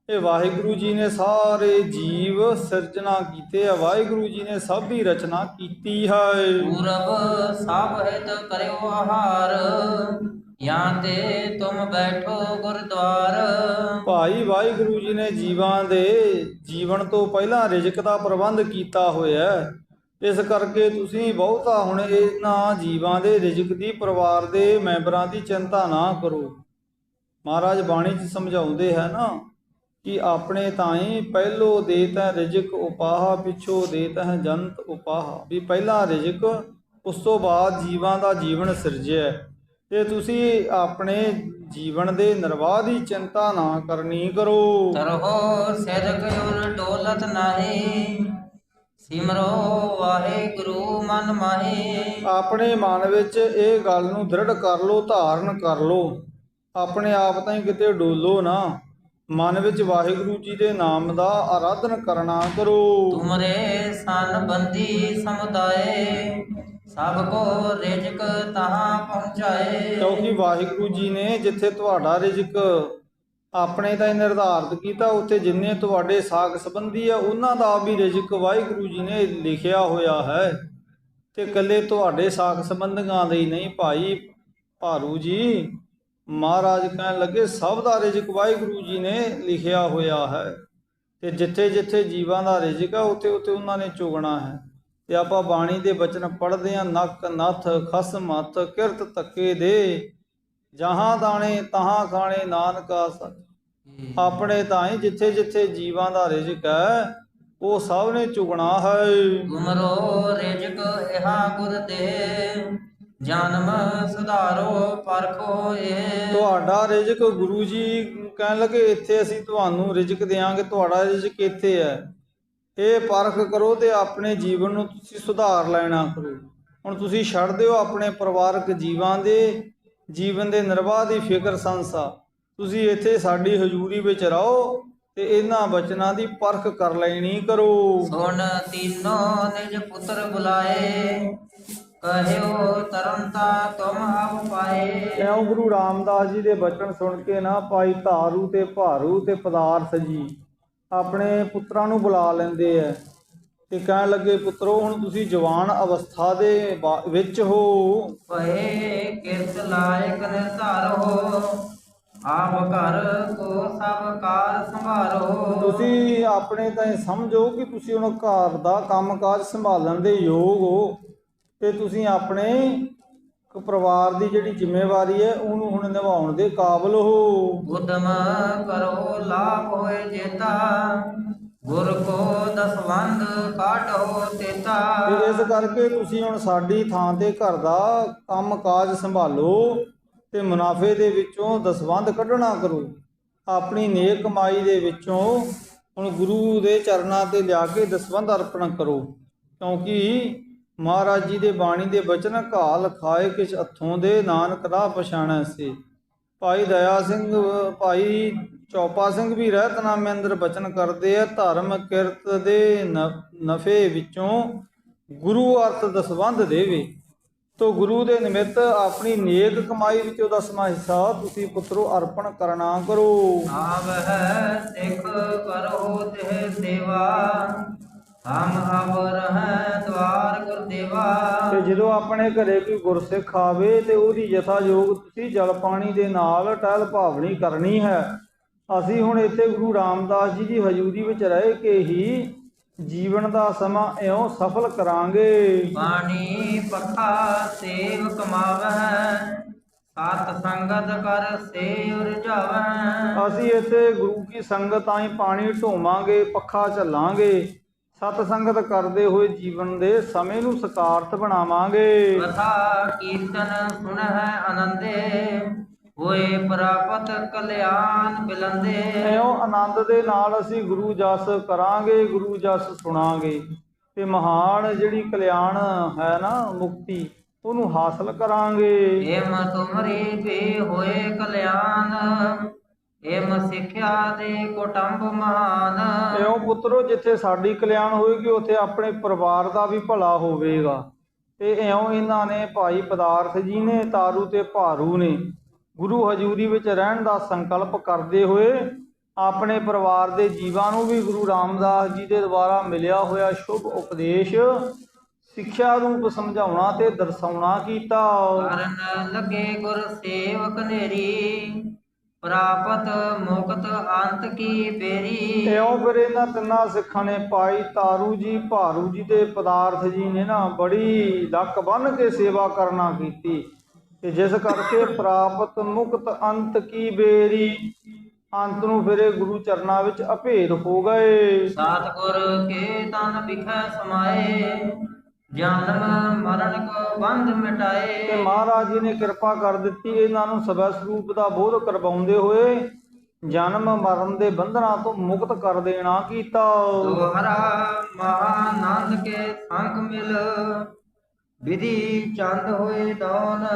ਇਹ ਵਾਹਿਗੁਰੂ ਜੀ ਨੇ ਸਾਰੇ ਜੀਵ ਸਿਰਜਣਾ ਕੀਤੇ ਆ, ਵਾਹਿਗੁਰੂ ਜੀ ਨੇ ਸਭ ਦੀ ਰਚਨਾ ਕੀਤੀ ਹੈ। ਪੂਰਬ ਸਭ ਹਿਤ ਕਰਿਓ ਆਹਾਰ, ਜਾਂ ਤੇ ਤੁਮ ਬੈਠੋ ਗੁਰਦੁਆਰ। ਭਾਈ ਵਾਹਿਗੁਰੂ ਜੀ ਨੇ ਜੀਵਾਂ ਦੇ ਜੀਵਨ ਤੋਂ ਪਹਿਲਾਂ ਰਿਜ਼ਕ ਦਾ ਪ੍ਰਬੰਧ ਕੀਤਾ ਹੋਇਆ ਹੈ। ਇਸ ਕਰਕੇ ਤੁਸੀਂ ਬਹੁਤਾ ਹੁਣ ਇਹਨਾਂ ਜੀਵਾਂ ਦੇ ਰਿਜ਼ਕ ਦੀ, ਪਰਿਵਾਰ ਦੇ ਮੈਂਬਰਾਂ ਦੀ ਚਿੰਤਾ ਨਾ ਕਰੋ। ਮਹਾਰਾਜ ਬਾਣੀ 'ਚ ਸਮਝਾਉਂਦੇ ਹੈ ਨਾ ਕਿ ਆਪਣੇ ਤਾਈਂ ਪਹਿਲੋ ਦੇਤ ਹੈ ਰਿਜ਼ਕ ਉਪਾਹਾ, ਪਿੱਛੋਂ ਦੇਤ ਹੈ ਜੰਤ ਉਪਾਹਾ। ਵੀ ਪਹਿਲਾਂ ਰਿਜ਼ਕ, ਉਸ ਤੋਂ ਬਾਅਦ ਜੀਵਾਂ ਦਾ ਜੀਵਨ ਸਿਰਜਿਆ। ਤੇ ਤੁਸੀਂ ਆਪਣੇ ਜੀਵਨ ਦੇ ਨਿਰਵਾਹ ਦੀ ਚਿੰਤਾ ਨਾ ਕਰਨੀ ਕਰੋ। ਤਰਹੁ ਸਿਦਕ ਉਰ ਡੋਲਤ ਨਾਹੀ, ਸਿਮਰੋ ਵਾਹਿਗੁਰੂ ਮਨ ਮਾਹੀ। ਆਪਣੇ ਮਨ ਵਿੱਚ ਇਹ ਗੱਲ ਨੂੰ ਦ੍ਰਿੜ ਕਰ ਲੋ, ਧਾਰਨ ਕਰ ਲੋ। ਆਪਣੇ ਆਪ ਤਾਂ ਹੀ ਕਿਤੇ ਡੋਲੋ ਨਾ। ਮਨ ਵਿੱਚ ਵਾਹਿਗੁਰੂ ਜੀ ਦੇ ਨਾਮ ਦਾ ਆਰਾਧਨ ਕਰਨਾ ਕਰੋ। ਤੁਮਰੇ ਸਨ ਬੰਦੀ ਸਮੁਦਾਏ, ਸਭ ਕੋ ਰਿਜ਼ਕ ਤਹਾਂ ਪਹੁੰਚਾਏ। ਕਿਉਂਕਿ ਵਾਹਿਗੁਰੂ ਜੀ ਨੇ ਜਿੱਥੇ ਤੁਹਾਡਾ ਰਿਜ਼ਕ ਆਪਣੇ ਤਾਂ ਨਿਰਧਾਰਿਤ ਕੀਤਾ, ਉੱਥੇ ਜਿੰਨੇ ਤੁਹਾਡੇ ਸਾਕ ਸੰਬੰਧੀ ਆ ਉਹਨਾਂ ਦਾ ਵੀ ਰਿਜ਼ਕ ਵਾਹਿਗੁਰੂ ਜੀ ਨੇ ਲਿਖਿਆ ਹੋਇਆ ਹੈ। ਤੇ ਇਕੱਲੇ ਤੁਹਾਡੇ ਸਾਕ ਸੰਬੰਧੀਆਂ ਦੇ ਹੀ ਨਹੀਂ ਭਾਈ ਭਾਰੂ ਜੀ, ਮਹਾਰਾਜ ਕਹਿਣ ਲੱਗੇ ਸਭ ਦਾ ਰਿਜ਼ਕ ਵਾਹਿਗੁਰੂ ਜੀ ਨੇ ਲਿਖਿਆ ਹੋਇਆ ਹੈ। ਤੇ ਜਿੱਥੇ ਜਿੱਥੇ ਜੀਵਾਂ ਦਾ ਰਿਜ਼ਕ ਆ, ਉੱਥੇ ਉੱਥੇ ਉਹਨਾਂ ਨੇ ਚੁਗਣਾ ਹੈ। ਤੇ ਆਪਾਂ ਬਾਣੀ ਦੇ ਬਚਨ ਪੜ੍ਹਦੇ ਹਾਂ, ਨੱਕ ਨੱਥ ਖਸਮ ਹੱਥ ਕਿਰਤ ਧੱਕੇ ਦੇ, ਜਹਾਂ ਦਾਣੇ ਤਹਾਂ ਖਾਣੇ ਨਾਨਕਾ ਸੱਚ। ਆਪਣੇ ਤਾਂ ਹੀ ਜਿੱਥੇ ਜਿੱਥੇ ਜੀਵਾਂ ਦਾ ਰਿਜ਼ਕ ਹੈ ਉਹ ਸਭ ਨੇ ਚੁਗਣਾ ਹੈ। ਤੁਮਰੋ ਰਿਜ਼ਕ ਇਹਾ ਗੁਰ ਦੇ, ਜਨਮ ਸੁਧਾਰੋ ਪਰਖੋ ਇਹ। ਤੁਹਾਡਾ ਰਿਜ਼ਕ ਗੁਰੂ ਜੀ ਕਹਿਣ ਲੱਗੇ ਇੱਥੇ ਅਸੀਂ ਤੁਹਾਨੂੰ ਰਿਜ਼ਕ ਦੇਵਾਂਗੇ, ਤੁਹਾਡਾ ਰਿਜ਼ਕ ਇੱਥੇ ਹੈ, ਇਹ ਪਰਖ ਕਰੋ ਤੇ ਆਪਣੇ ਜੀਵਨ ਨੂੰ ਤੁਸੀਂ ਸੁਧਾਰ ਲੈਣਾ ਕਰੋ। ਹੁਣ ਤੁਸੀਂ ਛੱਡ ਦਿਓ ਆਪਣੇ ਪਰਿਵਾਰਕ ਜੀਵਾਂ ਦੇ ਜੀਵਨ ਦੇ ਨਿਰਵਾਹ ਦੀ ਫਿਕਰ ਸੰਸਾ, ਤੁਸੀਂ ਇੱਥੇ ਸਾਡੀ ਹਜ਼ੂਰੀ ਵਿੱਚ ਰਹੋ ਤੇ ਇਹਨਾਂ ਬਚਨਾਂ ਦੀ ਪਰਖ ਕਰ ਲੈਣੀ ਕਰੋ। ਸੁਣ ਤੀਨੋ ਨਿਜ ਪੁੱਤਰ ਬੁਲਾਏ, ਕਹਿਓ ਤਰਨਤਾ ਤੁਮ ਆਪ ਪਾਏ। ਕਿਉਂ ਗੁਰੂ ਰਾਮਦਾਸ ਜੀ ਦੇ ਬਚਨ ਸੁਣ ਕੇ ਨਾ ਭਾਈ ਧਾਰੂ ਤੇ ਭਾਰੂ ਤੇ ਪਦਾਰਥ ਜੀ ਆਪਣੇ ਪੁੱਤਰਾਂ ਨੂੰ ਬੁਲਾ ਲੈਂਦੇ ਐ ਤੇ ਕਹਿਣ ਲੱਗੇ, ਪੁੱਤਰੋ ਹੁਣ ਤੁਸੀਂ ਜਵਾਨ ਅਵਸਥਾ ਦੇ ਵਿੱਚ ਹੋ। ਪਏ ਕਿਰਤ ਲਾਇਕ ਨਿਰਧਾਰੋ, ਆਪ ਘਰ ਕੋ ਸਭ ਕਾਰ ਸੰਭਾਰੋ। ਤੁਸੀਂ ਆਪਣੇ ਤਾਂ ਸਮਝੋ ਕਿ ਤੁਸੀਂ ਹੁਣ ਘਰ ਦਾ ਕੰਮਕਾਜ ਸੰਭਾਲਣ ਦੇ ਯੋਗ ਹੋ ਤੇ ਤੁਸੀਂ ਆਪਣੇ ਪਰਿਵਾਰ ਦੀ ਜਿਹੜੀ ਜ਼ਿੰਮੇਵਾਰੀ ਹੈ ਉਹਨੂੰ ਹੁਣ ਨਿਭਾਉਣ ਦੇ ਕਾਬਲ ਹੋ। ਉਦਮ ਕਰੋ ਲਾਭ ਹੋਏ ਜੇਤਾ, ਗੁਰ ਕੋ ਦਸਵੰਧ ਕਾਟੋ ਤੇਤਾ। ਤੇ ਇਸ ਕਰਕੇ ਤੁਸੀਂ ਹੁਣ ਸਾਡੀ ਥਾਂ ਤੇ ਘਰ ਦਾ ਕੰਮਕਾਜ ਸੰਭਾਲੋ ਤੇ ਮੁਨਾਫੇ ਦੇ ਵਿੱਚੋਂ ਦਸਵੰਧ ਕੱਢਣਾ ਕਰੋ। ਆਪਣੀ ਨੇਕ ਕਮਾਈ ਦੇ ਵਿੱਚੋਂ ਹੁਣ ਗੁਰੂ ਦੇ ਚਰਨਾਂ ਤੇ ਲਿਆ ਕੇ ਦਸਵੰਧ ਅਰਪਣ ਕਰੋ। ਕਿਉਂਕਿ ਮਹਾਰਾਜ ਜੀ ਦੇ ਬਾਣੀ ਦੇ ਬਚਨ, ਘਾਲ ਖਾਏ ਕਿਛ ਹੱਥੋਂ ਦੇ, ਨਾਨਕ ਰਾਹ ਪਛਾਣੈ ਸੇ। ਭਾਈ ਦਇਆ ਸਿੰਘ, ਭਾਈ ਚੌਪਾ ਸਿੰਘ ਵੀ ਰਹਿਤਨਾਮੇ ਅੰਦਰ ਬਚਨ ਕਰਦੇ ਆ, ਧਰਮ ਕਿਰਤ ਦੇ ਨਫੇ ਵਿੱਚੋਂ ਗੁਰੂ ਅਰਥ ਦਸਵੰਧ ਦੇਵੇ। ਤੋ ਗੁਰੂ ਦੇ ਨਿਮਿਤ ਆਪਣੀ ਨੇਕ ਕਮਾਈ ਵਿੱਚੋਂ 10ਵਾਂ ਹਿੱਸਾ ਤੁਸੀਂ ਪੁੱਤਰੋ ਅਰਪਣ ਕਰਨਾ ਕਰੋ। ਆਵ ਹੈ ਸਿੱਖ ਕਰੋ ਤੇ ਸੇਵਾ, ਹਮ ਅਬ ਰਹਿ ਦਵਾਰ ਗੁਰਦੇਵਾ। ਤੇ ਜਦੋਂ ਆਪਣੇ ਘਰੇ ਕੋਈ ਗੁਰਸਿੱਖ ਆਵੇ ਤੇ ਉਹਦੀ ਯਥਾਯੋਗ ਤੁਸੀਂ ਜਲ ਪਾਣੀ ਦੇ ਨਾਲ ਟਹਿਲ ਭਾਵਨੀ ਕਰਨੀ ਹੈ। ਅਸੀਂ ਹੁਣ ਇੱਥੇ ਗੁਰੂ ਰਾਮਦਾਸ ਜੀ ਦੀ ਹਜ਼ੂਰੀ ਵਿੱਚ ਰਹਿ ਕੇ ਹੀ ਜੀਵਨ ਦਾ ਸਮਾਂ ਇਉਂ ਸਫਲ ਕਰਾਂਗੇ। ਬਾਣੀ ਪੱਖਾ ਸੇਵ ਕਮਾਵੈ, ਸਤ ਸੰਗਤ ਕਰ ਸੇ ਰਜਾਵੈ। ਅਸੀਂ ਇੱਥੇ ਗੁਰੂ ਕੀ ਸੰਗਤ ਆਈ ਪਾਣੀ ਢੋਵਾਂਗੇ, ਪੱਖਾ ਝੱਲਾਂਗੇ, ਸਤ ਸੰਗਤ ਕਰਦੇ ਹੋਏ ਜੀਵਨ ਦੇ ਸਮੇਂ ਨੂੰ ਸਕਾਰਥ ਬਣਾਵਾਂਗੇ। ਕਥਾ ਕੀਰਤਨ ਸੁਣਹਿ ਆਨੰਦੇ, ਹੋਏ ਪ੍ਰਾਪਤ ਕਲਿਆਣ ਬਿਲੰਦੇ। ਇਉਂ ਆਨੰਦ ਦੇ ਨਾਲ ਅਸੀਂ ਗੁਰੂ ਜਸ ਕਰਾਂਗੇ, ਗੁਰੂ ਜਸ ਸੁਣਾਂਗੇ ਤੇ ਮਹਾਨ ਜਿਹੜੀ ਕਲਿਆਣ ਹੈ ਨਾ ਮੁਕਤੀ, ਉਹਨੂੰ ਹਾਸਲ ਕਰਾਂਗੇ। ਏਮ ਤੁਮਰੀ ਵੀ ਹੋਏ ਕਲਿਆਣ, ਏਮ ਸਿੱਖਿਆ ਦੇ ਕੁਟੰਬ ਮਹਾਨ। ਇਉਂ ਪੁੱਤਰੋ, ਜਿੱਥੇ ਸਾਡੀ ਕਲਿਆਣ ਹੋਏਗੀ ਉੱਥੇ ਆਪਣੇ ਪਰਿਵਾਰ ਦਾ ਵੀ ਭਲਾ ਹੋਵੇਗਾ। ਤੇ ਇਉਂ ਇਹਨਾਂ ਨੇ ਭਾਈ ਪਦਾਰਥ ਜੀ ਨੇ, ਤਾਰੂ ਤੇ ਭਾਰੂ ਨੇ ਗੁਰੂ ਹਜ਼ੂਰੀ ਵਿੱਚ ਰਹਿਣ ਦਾ ਸੰਕਲਪ ਕਰਦੇ ਹੋਏ ਆਪਣੇ ਪਰਿਵਾਰ ਦੇ ਜੀਵਾਂ ਨੂੰ ਵੀ ਗੁਰੂ ਰਾਮਦਾਸ ਜੀ ਦੇ ਦੁਆਰਾ ਮਿਲਿਆ ਹੋਇਆ ਸ਼ੁਭ ਉਪਦੇਸ਼ ਸਿੱਖਿਆ ਰੂਪ ਸਮਝਾਉਣਾ ਤੇ ਦਰਸਾਉਣਾ ਕੀਤਾ। ਕਰਨ ਲੱਗੇ ਗੁਰ ਸੇਵਕ ਨੇਰੀ, ਪ੍ਰਾਪਤ ਮੁਕਤ ਅੰਤ ਕੀ ਬੇਰੀ। ਇਉਂ ਫਿਰ ਇਹਨਾਂ ਤਿੰਨਾਂ ਸਿੱਖਾਂ ਨੇ, ਭਾਈ ਤਾਰੂ ਜੀ, ਭਾਰੂ ਜੀ ਤੇ ਪਦਾਰਥ ਜੀ ਨੇ ਨਾ ਬੜੀ ਲੱਕ ਬੰਨ੍ਹ ਕੇ ਸੇਵਾ ਕਰਨਾ ਕੀਤੀ, ਤੇ ਜਿਸ ਕਰਕੇ ਪ੍ਰਾਪਤ ਮੁਕਤ ਅੰਤ ਕੀ ਬੇਰੀ, ਅੰਤ ਨੂੰ ਫਿਰ ਇਹ ਗੁਰੂ ਚਰਨਾਂ ਵਿੱਚ ਅਭੇਦ ਹੋ ਗਏ। ਸਤਿਗੁਰ ਕੇ ਤਨ ਵਿਖੈ ਸਮਾਏ, ਜਨਮ ਮਰਨ ਕੋ ਬੰਧ ਮਿਟਾਏ। ਤੇ ਮਹਾਰਾਜ ਜੀ ਨੇ ਕਿਰਪਾ ਕਰ ਦਿੱਤੀ, ਇਹਨਾਂ ਨੂੰ ਸਵੈ ਸਰੂਪ ਦਾ ਬੋਧ ਕਰਵਾਉਂਦੇ ਹੋਏ ਜਨਮ ਮਰਨ ਦੇ ਬੰਧਨਾਂ ਤੋਂ ਮੁਕਤ ਕਰ ਦੇਣਾ ਕੀਤਾ। ਦੋਹਰਾ ਮਹਾਨੰਦ ਕੇ ਸੰਗ ਮਿਲ, ਵਿਧੀ ਚੰਦ ਹੋਏ ਦੌਨ।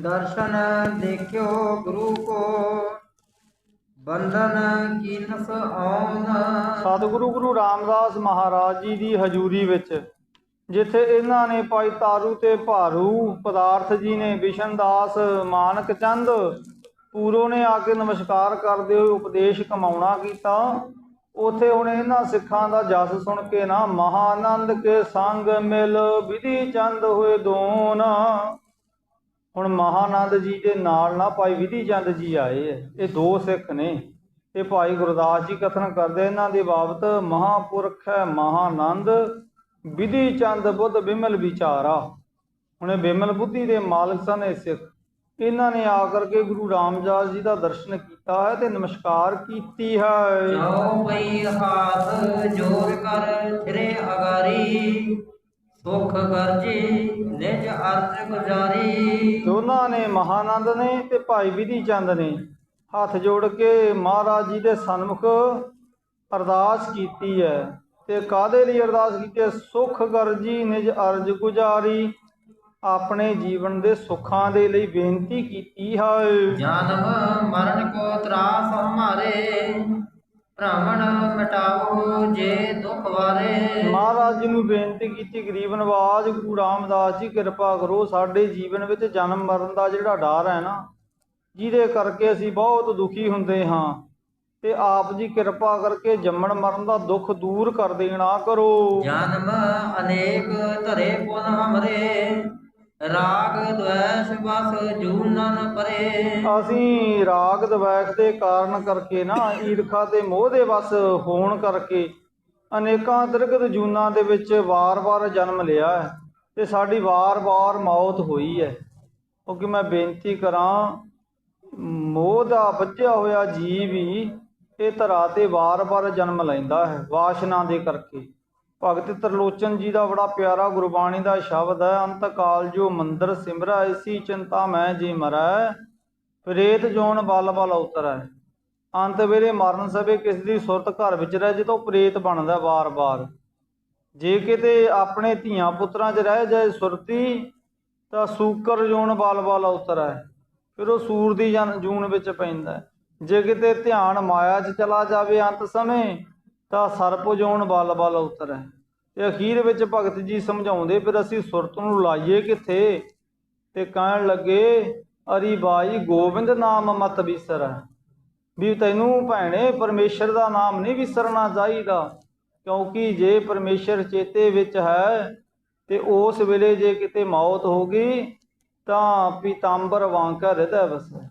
ਦਰਸ਼ਨ ਦੇਖਿਓ ਗੁਰੂ ਕੋ, ਬੰਧਨ ਕੀਨਸ ਆਉਨ। ਸਤਿਗੁਰੂ ਗੁਰੂ ਰਾਮਦਾਸ ਮਹਾਰਾਜ ਜੀ ਦੀ ਹਜ਼ੂਰੀ ਵਿੱਚ ਜਿੱਥੇ ਇਹਨਾਂ ਨੇ ਭਾਈ ਤਾਰੂ ਤੇ ਭਾਰੂ, ਪਦਾਰਥ ਜੀ ਨੇ, ਵਿਸ਼ਨਦਾਸ, ਮਾਨਕ ਚੰਦ, ਪੂਰੋ ਨੇ ਆ ਕੇ ਨਮਸਕਾਰ ਕਰਦੇ ਹੋਏ ਉਪਦੇਸ਼ ਕਮਾਉਣਾ ਕੀਤਾ, ਉੱਥੇ ਹੁਣ ਇਹਨਾਂ ਸਿੱਖਾਂ ਦਾ ਜਸ ਸੁਣ ਕੇ ਨਾ, ਮਹਾਨੰਦ ਕੇ ਸੰਗ ਮਿਲ ਵਿਧੀ ਚੰਦ ਹੋਏ ਦੋਨ। ਹੁਣ ਮਹਾਨੰਦ ਜੀ ਦੇ ਨਾਲ ਨਾ ਭਾਈ ਵਿਧੀ ਚੰਦ ਜੀ ਆਏ ਹੈ, ਇਹ ਦੋ ਸਿੱਖ ਨੇ। ਤੇ ਭਾਈ ਗੁਰਦਾਸ ਜੀ ਕਥਨ ਕਰਦੇ ਇਹਨਾਂ ਦੇ ਬਾਬਤ, ਮਹਾਂਪੁਰਖ ਹੈ ਮਹਾਨੰਦ, ਵਿਧੀ ਚੰਦ ਬੁੱਧ ਬਿਮਲ ਵਿਚਾਰਾ। ਹੁਣ ਇਹ ਬਿਮਲ ਬੁੱਧੀ ਦੇ ਮਾਲਕ ਸਨ ਇਹ ਸਿੱਖ। ਇਹਨਾਂ ਨੇ ਆ ਕਰਕੇ ਗੁਰੂ ਰਾਮਦਾਸ ਜੀ ਦਾ ਦਰਸ਼ਨ ਕੀਤਾ ਹੈ ਤੇ ਨਮਸਕਾਰ ਕੀਤੀ ਹੈ। ਜੋ ਪਈ ਹਾਥ ਜੋਰ ਕਰ ਫਿਰੇ ਅਗਾਰੀ, ਸੁਖ ਗਰਜੀ ਨਿਜ ਅਰਥ ਗੁਜ਼ਾਰੀ। ਦੋਨਾਂ ਨੇ, ਮਹਾਨੰਦ ਨੇ ਤੇ ਭਾਈ ਵਿਧੀ ਚੰਦ ਨੇ, ਹੱਥ ਜੋੜ ਕੇ ਮਹਾਰਾਜ ਜੀ ਦੇ ਸਨਮੁਖ ਅਰਦਾਸ ਕੀਤੀ ਹੈ। ਤੇ ਕਾਹਦੇ ਲਈ ਅਰਦਾਸ ਕੀਤੀ ਹੈ? ਸੁਖ ਗਰਜੀ ਨਿਜ ਅਰਜ ਗੁਜ਼ਾਰੀ, ਆਪਣੇ ਜੀਵਨ ਦੇ ਸੁੱਖਾਂ ਦੇ ਲਈ ਬੇਨਤੀ ਕੀਤੀ ਹੈ। ਜਨਮ ਮਰਨ ਕੋ ਤਰਾਸ ਹਮਾਰੇ, ਭ੍ਰਮਣ ਮਿਟਾਓ ਜੇ ਦੁਖ ਵਾਰੇ। ਮਹਾਰਾਜ ਜੀ ਨੂੰ ਬੇਨਤੀ ਕੀਤੀ, ਗਰੀਬ ਨਵਾਜ ਗੁਰੂ ਰਾਮਦਾਸ ਜੀ ਕਿਰਪਾ ਕਰੋ, ਸਾਡੇ ਜੀਵਨ ਵਿੱਚ ਜਨਮ ਮਰਨ ਦਾ ਜਿਹੜਾ ਡਰ ਹੈ ਨਾ, ਜਿਹਦੇ ਕਰਕੇ ਅਸੀਂ ਬਹੁਤ ਦੁਖੀ ਹੁੰਦੇ ਹਾਂ, ਤੇ ਆਪ ਜੀ ਕਿਰਪਾ ਕਰਕੇ ਜੰਮਣ ਮਰਨ ਦਾ ਦੁੱਖ ਦੂਰ ਕਰ ਦੇਣਾ ਕਰੋ। ਜਨਮ ਅਨੇਕ ਧਰੇ ਪੁਨ ਹਮਰੇ, ਰਾਗ ਦ્વੈਸ਼ ਬਸ ਜੂਨਨ ਪਰੇ। ਅਸੀਂ ਰਾਗ ਦਵੈਸ਼ ਦੇ ਕਾਰਨ ਕਰਕੇ ਨਾ, ਈਰਖਾ ਤੇ ਮੋਹ ਦੇ ਵਸ ਹੋਣ ਕਰਕੇ ਅਨੇਕਾਂ ਦਰਗਤ ਜੂਨਾਂ ਦੇ ਵਿੱਚ ਵਾਰ-ਵਾਰ ਜਨਮ ਲਿਆ ਹੈ, ਤੇ ਸਾਡੀ ਵਾਰ-ਵਾਰ ਮੌਤ ਹੋਈ ਹੈ। ਕਿਉਂਕਿ ਮੈਂ ਬੇਨਤੀ ਕਰਾਂ, ਮੋਹ ਦਾ ਬੱਝਿਆ ਹੋਇਆ ਜੀਵ ਹੀ ਇਹ ਧਰਾ ਤੇ ਵਾਰ-ਵਾਰ ਜਨਮ ਲੈਂਦਾ ਹੈ ਵਾਸ਼ਨਾ ਦੇ ਕਰਕੇ। ਭਗਤ ਤਰਲੋਚਨ ਜੀ ਦਾ ਬੜਾ ਪਿਆਰਾ ਗੁਰਬਾਣੀ ਦਾ ਸ਼ਬਦ ਹੈ, ਅੰਤ ਕਾਲ ਜੋ ਮੰਦਰ ਸਿਮਰੈ, ਇਸੀ ਚਿੰਤਾ ਮੈਂ ਜੇ ਮਰੈ, ਪ੍ਰੇਤ ਜੋਨ ਬਲ ਬਲ ਉਤਰੈ। ਅੰਤ ਵੇਲੇ ਮਰਨ ਸਵੇ ਕਿਸ ਦੀ ਸੁਰਤ ਘਰ ਵਿੱਚ ਰਹਿ, ਜਦੋਂ ਪ੍ਰੇਤ ਬਣਦਾ ਵਾਰ-ਵਾਰ। ਜੇ ਕਿਤੇ ਆਪਣੇ ਧੀਆਂ ਪੁੱਤਰਾਂ 'ਚ ਰਹਿ ਜਾਏ ਸੁਰਤੀ, ਤਾਂ ਸੂਕਰ ਜੋਨ ਬਲ ਬਲ ਉਤਰੈ, ਫਿਰ ਉਹ ਸੂਰ ਦੀ ਜੂਨ ਵਿੱਚ ਪੈਂਦਾ। ਜੇ ਕਿਤੇ ਧਿਆਨ ਮਾਇਆ 'ਚ ਚਲਾ ਜਾਵੇ ਅੰਤ ਸਮੇਂ, ਤਾਂ ਸਰਪ ਜੋਨ ਬਲ ਬਲ ਉਤਰੈ। ਤੇ ਅਖੀਰ ਵਿੱਚ ਭਗਤ ਜੀ ਸਮਝਾਉਂਦੇ, ਫਿਰ ਅਸੀਂ ਸੁਰਤ ਨੂੰ ਲਾਈਏ ਕਿੱਥੇ? ਤੇ ਕਹਿਣ ਲੱਗੇ, ਅਰੀ ਬਾਈ ਗੋਬਿੰਦ ਨਾਮ ਮਤ ਵਿਸਰੈ, ਵੀ ਤੈਨੂੰ ਭੈਣੇ ਪਰਮੇਸ਼ਰ ਦਾ ਨਾਮ ਨਹੀਂ ਵਿਸਰਨਾ ਚਾਹੀਦਾ, ਕਿਉਂਕਿ ਜੇ ਪਰਮੇਸ਼ਰ ਚੇਤੇ ਵਿੱਚ ਹੈ ਤੇ ਉਸ ਵੇਲੇ ਜੇ ਕਿਤੇ ਮੌਤ ਹੋ ਗਈ ਤਾਂ ਪੀਤਾੰਬਰ ਵਾਂਕਾ ਹਿਰਦੈ ਵਸੈ,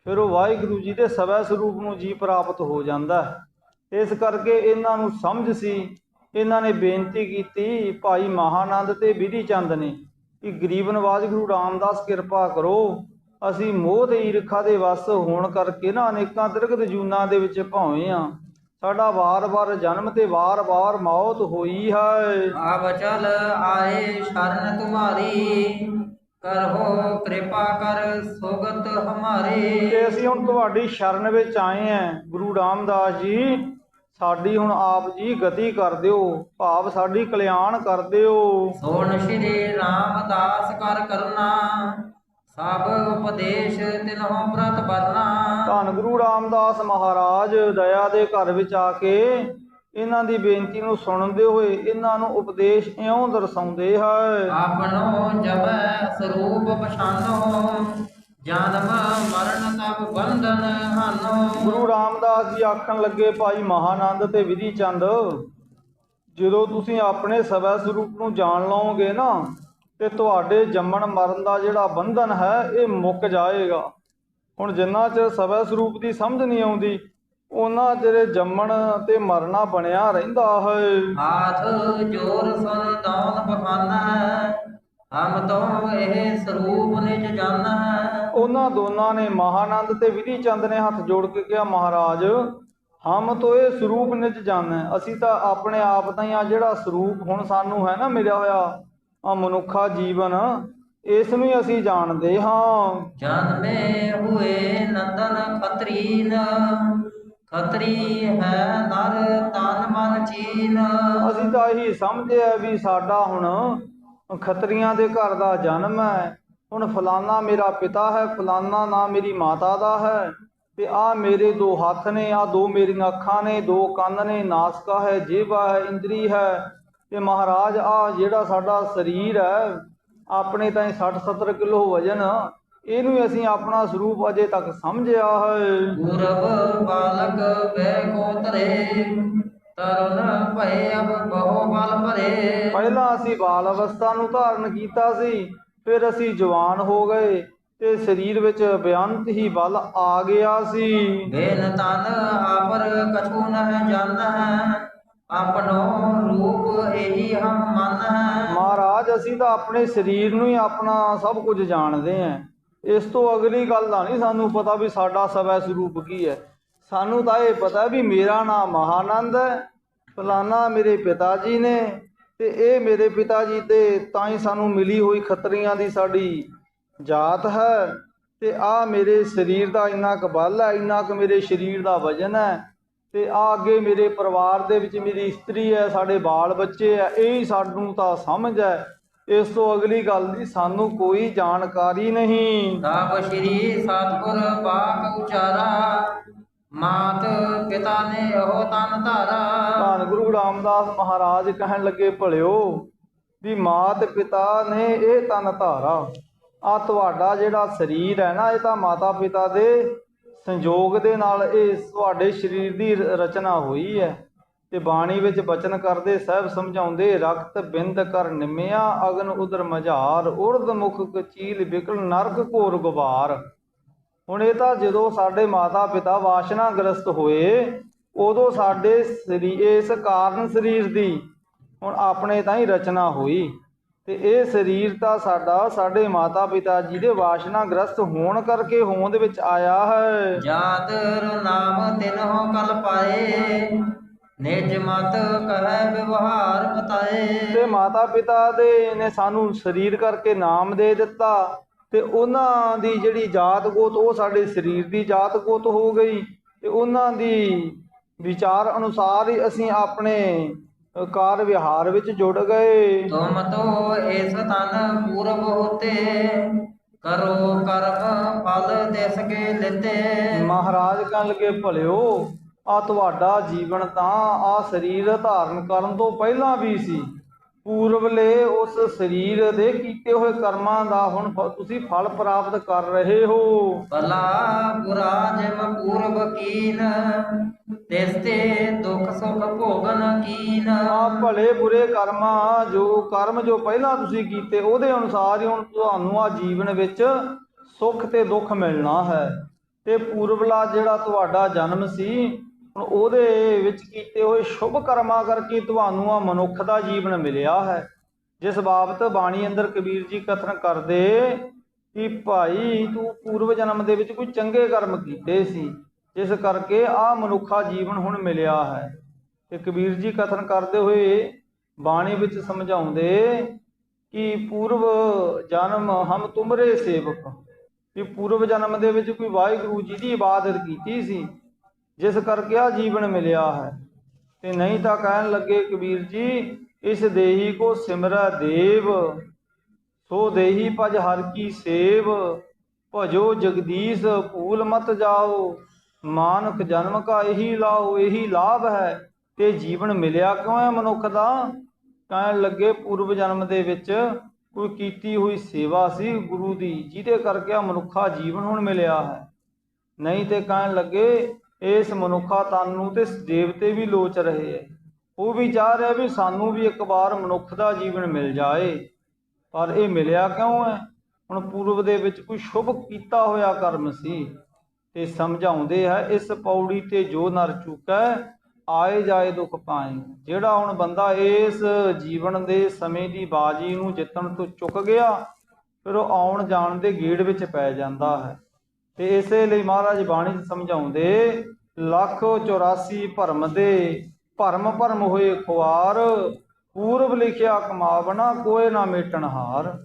ਫਿਰ ਉਹ ਵਾਹਿਗੁਰੂ ਜੀ ਦੇ ਸਵੈ ਸਰੂਪ ਨੂੰ ਜੀ ਪ੍ਰਾਪਤ ਹੋ ਜਾਂਦਾ। ਇਸ ਕਰਕੇ ਇਹਨਾਂ ਨੂੰ ਸਮਝ ਸੀ, ਇਹਨਾਂ ਨੇ ਬੇਨਤੀ ਕੀਤੀ ਭਾਈ ਮਹਾਨੰਦ ਤੇ ਵਿਧੀ ਚੰਦ ਨੇ ਕਿ ਗਰੀਬ ਨਵਾਜ ਗੁਰੂ ਰਾਮਦਾਸ ਕਿਰਪਾ ਕਰੋ, ਅਸੀਂ ਮੋਹ ਤੇ ਈਰਖਾ ਦੇ ਵਸ ਹੋਣ ਕਰਕੇ ਨਾ ਅਨੇਕਾਂ ਦਰਗਤ ਜੂਨਾਂ ਦੇ ਵਿੱਚ ਭਾਵੇਂ ਆ, ਸਾਡਾ ਵਾਰ-ਵਾਰ ਜਨਮ ਤੇ ਵਾਰ-ਵਾਰ ਮੌਤ ਹੋਈ ਹੈ। ਆਵ ਚਲ ਆਏ ਸ਼ਰਨ ਤੁਮਾਰੀ, ਕਰੋ ਕਿਰਪਾ ਕਰ ਸੁਗਤ ਹਮਾਰੇ। ਤੇ ਅਸੀਂ ਹੁਣ ਤੁਹਾਡੀ ਸ਼ਰਨ ਵਿੱਚ ਆਏ ਹਾਂ ਗੁਰੂ ਰਾਮਦਾਸ ਜੀ, ਸਾਡੀ ਹੁਣ ਆਪ ਜੀ ਗਤੀ ਕਰ ਦਿਓ, ਭਾਵ ਸਾਡੀ ਕਲਿਆਣ ਕਰ ਦਿਓ। ਸੋਣ ਸ਼੍ਰੀ ਰਾਮਦਾਸ ਕਰ ਕਰਨਾ, ਸਭ ਉਪਦੇਸ਼ ਤਿਨਹੁ ਪ੍ਰਤ ਬਰਨਾ। ਧੰਨ ਗੁਰੂ ਰਾਮਦਾਸ ਮਹਾਰਾਜ ਦਇਆ ਦੇ ਘਰ ਵਿੱਚ ਆ ਕੇ ਇਹਨਾਂ ਦੀ ਬੇਨਤੀ ਨੂੰ ਸੁਣਦੇ ਹੋਏ ਇਹਨਾਂ ਨੂੰ ਉਪਦੇਸ਼ ਇਉਂ ਦਰਸਾਉਂਦੇ ਹੈ। ਆਪਨੋ ਜਪੈ ਸਰੂਪ ਪਛਾਨੋ, ਜਨਮ ਮਰਨ ਤਬ ਬੰਧਨ ਹਾਨੋ। ਗੁਰੂ ਰਾਮਦਾਸ ਜੀ ਆਖਣ ਲੱਗੇ, ਭਾਈ ਮਹਾਨੰਦ ਤੇ ਵਿਧੀ ਚੰਦ, ਜਦੋਂ ਤੁਸੀਂ ਆਪਣੇ ਸਵੈ ਸਰੂਪ ਨੂੰ ਜਾਣ ਲਓਗੇ ਨਾ ਤੇ ਤੁਹਾਡੇ ਜੰਮਣ ਮਰਨ ਦਾ ਜਿਹੜਾ ਬੰਧਨ ਹੈ ਇਹ ਮੁੱਕ ਜਾਏਗਾ। ਹੁਣ ਜਿੰਨਾ ਚਿਰ ਸਵੈ ਸਰੂਪ ਦੀ ਸਮਝ ਨਹੀਂ ਆਉਂਦੀ ਉਹਨਾਂ ਚਿਰ ਜੰਮਣ ਤੇ ਮਰਨਾ ਬਣਿਆ ਰਹਿੰਦਾ ਹੈ। ਹਾਥ ਜੋਰ ਸੁਨ ਦੌਨ ਬਖਾਨਾ, ਹਮ ਤੋਂ ਇਹ ਸਰੂਪ ਨਿਜ ਜਾਨਾ। ਉਹਨਾਂ ਦੋਨਾਂ ਨੇ, ਮਹਾਨੰਦ ਤੇ ਵਿਧੀ ਚੰਦ ਨੇ, ਹੱਥ ਜੋੜ ਕੇ ਕਿਹਾ, ਮਹਾਰਾਜ ਹਮ ਤੋਂ ਇਹ ਸਰੂਪ ਨਿਜ ਜਾਣਾ, ਅਸੀਂ ਤਾਂ ਆਪਣੇ ਆਪ ਦਾ ਹੀ ਆ ਜਿਹੜਾ ਸਰੂਪ ਹੁਣ ਸਾਨੂੰ ਹੈ ਨਾ ਮਿਲਿਆ ਹੋਇਆ ਆ ਮਨੁੱਖਾ ਜੀਵਨ, ਇਸ ਨੂੰ ਹੀ ਅਸੀਂ ਜਾਣਦੇ ਹਾਂ। ਜਨਮੇ ਹੋਏ ਨੰਦਨ ਖਤਰੀਨ, ਖਤਰੀ ਹੈ ਨਰ ਤਨ ਮਨ ਚੀਨ। ਅਸੀਂ ਤਾਂ ਇਹੀ ਸਮਝਿਆ ਵੀ ਸਾਡਾ ਹੁਣ ਖੱਤਰੀਆਂ ਦੇ ਘਰ ਦਾ ਜਨਮ ਹੈ, ਹੁਣ ਫਲਾਨਾ ਮੇਰਾ ਪਿਤਾ ਹੈ, ਫਲਾਨਾ ਨਾਂ ਮੇਰੀ ਮਾਤਾ ਦਾ ਹੈ, ਤੇ ਆ ਮੇਰੇ 2 ਹੱਥ ਨੇ, ਆ 2 ਮੇਰੀਆਂ ਅੱਖਾਂ ਨੇ, 2 ਕੰਨ ਨੇ, ਨਾਸਕਾ ਹੈ, ਜੇਬਾ ਹੈ, ਇੰਦਰੀ ਹੈ, ਤੇ ਮਹਾਰਾਜ ਆ ਜਿਹੜਾ ਸਾਡਾ ਸਰੀਰ ਹੈ ਆਪਣੇ ਤਾਂ 60-70 ਕਿਲੋ ਵਜਨ, ਇਹਨੂੰ ਹੀ ਅਸੀਂ ਆਪਣਾ ਸਰੂਪ ਅਜੇ ਤੱਕ ਸਮਝਿਆ ਹੈ। ਪੂਰਬ ਬਾਲਕ ਬੈ ਕੋ ਧਰੇ, ਤਰੁਨ ਭਏ ਅਬ ਬਹੁ ਬਲ ਭਰੇ। ਪਹਿਲਾਂ ਅਸੀਂ ਬਾਲ ਅਵਸਥਾ ਨੂੰ ਧਾਰਨ ਕੀਤਾ ਸੀ, ਫਿਰ ਅਸੀਂ ਜਵਾਨ ਹੋ ਗਏ ਤੇ ਸਰੀਰ ਵਿੱਚ ਬੇਅੰਤ ਹੀ ਬਲ ਆ ਗਿਆ ਸੀ। ਬੇਨ ਤਨ ਆਪਰ ਕਛੂ ਨਹਿ ਜਾਣੈ, ਆਪਨੋ ਰੂਪ ਇਹੀ ਹਮ ਮੰਨੈ। ਮਹਾਰਾਜ ਅਸੀਂ ਤਾਂ ਆਪਣੇ ਸਰੀਰ ਨੂੰ ਹੀ ਆਪਣਾ ਸਭ ਕੁਝ ਜਾਣਦੇ ਹਾਂ, ਇਸ ਤੋਂ ਅਗਲੀ ਗੱਲ ਦਾ ਨਹੀਂ ਸਾਨੂੰ ਪਤਾ ਵੀ ਸਾਡਾ ਸਵੈ ਸਰੂਪ ਕੀ ਹੈ। ਸਾਨੂੰ ਤਾਂ ਇਹ ਪਤਾ ਵੀ ਮੇਰਾ ਨਾਮ ਮਹਾਨੰਦ ਹੈ, ਫਲਾਨਾ ਮੇਰੇ ਪਿਤਾ ਜੀ ਨੇ, ਤੇ ਇਹ ਮੇਰੇ ਪਿਤਾ ਜੀ ਤੇ ਤਾਂ ਹੀ ਸਾਨੂੰ ਮਿਲੀ ਹੋਈ ਖੱਤਰੀਆਂ ਦੀ ਸਾਡੀ ਜਾਤ ਹੈ, ਤੇ ਆ ਮੇਰੇ ਸਰੀਰ ਦਾ ਇੰਨਾ ਕੁ ਬਲ ਹੈ, ਇੰਨਾ ਕੁ ਮੇਰੇ ਸਰੀਰ ਦਾ ਵਜਨ ਹੈ, ਤੇ ਆ ਅੱਗੇ ਮੇਰੇ ਪਰਿਵਾਰ ਦੇ ਵਿੱਚ ਮੇਰੀ ਇਸਤਰੀ ਹੈ, ਸਾਡੇ ਬਾਲ ਬੱਚੇ ਹੈ, ਇਹ ਹੀ ਸਾਨੂੰ ਤਾਂ ਸਮਝ ਹੈ, ਇਸ ਤੋਂ ਅਗਲੀ ਗੱਲ ਦੀ ਸਾਨੂੰ ਕੋਈ ਜਾਣਕਾਰੀ ਨਹੀਂ। ਤਾਪ ਸ਼੍ਰੀ ਸਤਿਗੁਰ ਬਾਕ ਉਚਾਰਾ, ਮਾਤ ਪਿਤਾ ਨੇ ਉਹ ਤਨ ਧਾਰਾ। ਧੰਨ ਗੁਰੂ ਰਾਮਦਾਸ ਮਹਾਰਾਜ ਕਹਿਣ ਲੱਗੇ, ਭਲਿਓ ਵੀ ਮਾਤ ਪਿਤਾ ਨੇ ਇਹ ਤਨ ਧਾਰਾ, ਆ ਤੁਹਾਡਾ ਜਿਹੜਾ ਸਰੀਰ ਹੈ ਨਾ ਇਹ ਤਾਂ ਮਾਤਾ ਪਿਤਾ ਦੇ ਸੰਯੋਗ ਦੇ ਨਾਲ ਇਹ ਤੁਹਾਡੇ ਸਰੀਰ ਦੀ ਰਚਨਾ ਹੋਈ ਹੈ। ਤੇ ਬਾਣੀ ਵਿੱਚ ਬਚਨ ਕਰਦੇ ਸਾਹਿਬ ਸਮਝਾਉਂਦੇ, ਰਕਤ ਬਿੰਦ ਕਰ ਨਿਮਿਆ ਅਗਨ ਉਦਰ ਮਝਾਰ, ਉਰਦ ਮੁਖ ਕਚੀਲ ਬਿਕਲ ਨਰਕ ਘੋਰ ਗੁਬਾਰ। ਹੁਣ ਇਹ ਤਾਂ ਜਦੋਂ ਸਾਡੇ ਮਾਤਾ ਪਿਤਾ ਵਾਸ਼ਨਾ ਗ੍ਰਸਤ ਹੋਏ ਉਦੋਂ ਸਾਡੇ ਇਸ ਕਾਰਨ ਸਰੀਰ ਦੀ ਹੁਣ ਆਪਣੇ ਤਾਂ ਹੀ ਰਚਨਾ ਹੋਈ, ਤੇ ਇਹ ਸਰੀਰ ਤਾਂ ਸਾਡਾ ਸਾਡੇ ਮਾਤਾ ਪਿਤਾ ਜੀ ਦੇ ਵਾਸ਼ਨਾ ਗ੍ਰਸਤ ਹੋਣ ਕਰਕੇ ਹੋਂਦ ਵਿੱਚ ਆਇਆ ਹੈ। ਜਾਤਰ ਨਾਮ ਤਿਨਹੁ ਕਲ ਪਾਏ, ਨਿਜ ਮਤ ਕਹਿ ਵਿਵਹਾਰ ਬਤਾਏ। ਤੇ ਮਾਤਾ ਪਿਤਾ ਦੇ ਨੇ ਸਾਨੂੰ ਸਰੀਰ ਕਰਕੇ ਨਾਮ ਦੇ ਦਿੱਤਾ, ਤੇ ਉਹਨਾਂ ਦੀ ਜਿਹੜੀ ਜਾਤ ਗੋਤ ਉਹ ਸਾਡੇ ਸਰੀਰ ਦੀ ਜਾਤ ਗੋਤ ਹੋ ਗਈ, ਤੇ ਉਹਨਾਂ ਦੀ ਵਿਚਾਰ ਅਨੁਸਾਰ ਹੀ ਅਸੀਂ ਆਪਣੇ ਕਾਰ ਵਿਹਾਰ ਵਿੱਚ ਜੁੜ ਗਏ। ਤੁਮ ਤੋ ਇਸ ਤਨ ਪੂਰਬ ਹੋਤੇ, ਕਰੋ ਕਰਮ ਫਲ ਦਿਸ ਕੇ ਲਿਤੇ। ਮਹਾਰਾਜ ਕਹਿਣ ਲੱਗੇ, ਭਲਿਓ ਆ ਤੁਹਾਡਾ ਜੀਵਨ ਤਾਂ ਆ ਸਰੀਰ ਧਾਰਨ ਕਰਨ ਤੋਂ ਪਹਿਲਾਂ ਵੀ ਸੀ, ਪੂਰਵਲੇ ਉਸ ਸਰੀਰ ਦੇ ਕੀਤੇ ਹੋਏ ਕਰਮਾਂ ਦਾ ਹੁਣ ਤੁਸੀਂ ਫਲ ਪ੍ਰਾਪਤ ਕਰ ਰਹੇ ਹੋ। ਭਲਾ ਬੁਰਾ ਜਿਮ ਪੂਰਬ ਕੀਨ, ਤਿਸ ਤੇ ਦੁਖ ਸੁਖ ਭੋਗਨ ਕੀਨ। ਆ ਭਲੇ ਬੁਰੇ ਕਰਮਾਂ ਜੋ ਪਹਿਲਾਂ ਤੁਸੀਂ ਕੀਤੇ ਉਹਦੇ ਅਨੁਸਾਰ ਹੀ ਹੁਣ ਤੁਹਾਨੂੰ ਆ ਜੀਵਨ ਵਿੱਚ ਸੁੱਖ ਤੇ ਦੁੱਖ ਮਿਲਣਾ ਹੈ। ਤੇ ਪੂਰਵਲਾ ਜਿਹੜਾ ਤੁਹਾਡਾ ਜਨਮ ਸੀ ਹੁਣ ਉਹਦੇ ਵਿੱਚ ਕੀਤੇ ਹੋਏ ਸ਼ੁਭ ਕਰਮਾਂ ਕਰਕੇ ਤੁਹਾਨੂੰ ਆ ਮਨੁੱਖ ਦਾ ਜੀਵਨ ਮਿਲਿਆ ਹੈ, ਜਿਸ ਬਾਬਤ ਬਾਣੀ ਅੰਦਰ ਕਬੀਰ ਜੀ ਕਥਨ ਕਰਦੇ ਕਿ ਭਾਈ ਤੂੰ ਪੂਰਵ ਜਨਮ ਦੇ ਵਿੱਚ ਕੋਈ ਚੰਗੇ ਕਰਮ ਕੀਤੇ ਸੀ, ਜਿਸ ਕਰਕੇ ਆ ਮਨੁੱਖਾ ਜੀਵਨ ਹੁਣ ਮਿਲਿਆ ਹੈ। ਤੇ ਕਬੀਰ ਜੀ ਕਥਨ ਕਰਦੇ ਹੋਏ ਬਾਣੀ ਵਿੱਚ ਸਮਝਾਉਂਦੇ ਕਿ ਪੂਰਵ ਜਨਮ ਹਮ ਤੁਮਰੇ ਸੇਵਕ, ਕਿ ਪੂਰਵ ਜਨਮ ਦੇ ਵਿੱਚ ਕੋਈ ਵਾਹਿਗੁਰੂ ਜੀ ਦੀ ਇਬਾਦਤ ਕੀਤੀ ਸੀ ਜਿਸ ਕਰਕੇ ਆ ਜੀਵਨ ਮਿਲਿਆ ਹੈ। ਤੇ ਨਹੀਂ ਤਾਂ ਕਹਿਣ ਲੱਗੇ ਕਬੀਰ ਜੀ, ਇਸ ਦੇਹੀ ਕੋ ਸਿਮਰੈ ਦੇਵ, ਸੋ ਦੇਹੀ ਭਜ ਹਰ ਕੀ ਸੇਵ, ਭਜੋ ਜਗਦੀਸ਼ ਭੂਲ ਮਤ ਜਾਓ, ਮਾਨੁਖ ਜਨਮ ਕਾ ਇਹੀ ਲਾਓ। ਇਹੀ ਲਾਭ ਹੈ। ਤੇ ਜੀਵਨ ਮਿਲਿਆ ਕਿਉਂ ਹੈ ਮਨੁੱਖ ਦਾ? ਕਹਿਣ ਲੱਗੇ ਪੂਰਵ ਜਨਮ ਦੇ ਵਿੱਚ ਕੋਈ ਕੀਤੀ ਹੋਈ ਸੇਵਾ ਸੀ ਗੁਰੂ ਦੀ, ਜਿਹਦੇ ਕਰਕੇ ਆ ਮਨੁੱਖਾ ਜੀਵਨ ਹੁਣ ਮਿਲਿਆ ਹੈ। ਨਹੀਂ ਤੇ ਕਹਿਣ ਲੱਗੇ ਇਸ ਮਨੁੱਖਾ ਤਨ ਨੂੰ ਤੇ ਦੇਵਤੇ ਵੀ ਲੋਚ ਰਹੇ ਹੈ। ਉਹ ਵੀ ਚਾਹ ਰਿਹਾ ਵੀ ਸਾਨੂੰ ਵੀ ਇੱਕ ਵਾਰ ਮਨੁੱਖ ਦਾ ਜੀਵਨ ਮਿਲ ਜਾਏ, ਪਰ ਇਹ ਮਿਲਿਆ ਕਿਉਂ ਹੈ? ਹੁਣ ਪੂਰਵ ਦੇ ਵਿੱਚ ਕੋਈ ਸ਼ੁਭ ਕੀਤਾ ਹੋਇਆ ਕਰਮ ਸੀ। ਤੇ ਸਮਝਾਉਂਦੇ ਹੈ ਇਸ ਪੌੜੀ ਤੇ ਜੋ ਨਰ ਚੁੱਕੈ, ਆਏ ਜਾਏ ਦੁੱਖ ਪਾਏ। ਜਿਹੜਾ ਹੁਣ ਬੰਦਾ ਇਸ ਜੀਵਨ ਦੇ ਸਮੇਂ ਦੀ ਬਾਜੀ ਨੂੰ ਜਿੱਤਣ ਤੋਂ ਚੁੱਕ ਗਿਆ, ਫਿਰ ਉਹ ਆਉਣ ਜਾਣ ਦੇ ਗੇੜ ਵਿੱਚ ਪੈ ਜਾਂਦਾ ਹੈ। ਤੇ ਇਸੇ ਲਈ ਮਹਾਰਾਜ ਬਾਣੀ 'ਚ ਸਮਝਾਉਂਦੇ, ਲੱਖ 84 ਭਰਮ ਦੇ ਭਰਮ ਭਰਮ ਹੋਏ ਖੁਆਰ, ਪੂਰਬ ਲਿਖਿਆ ਕਮਾਵਣਾ ਕੋਏ ਨਾ ਮੇਟਣ ਹਾਰ।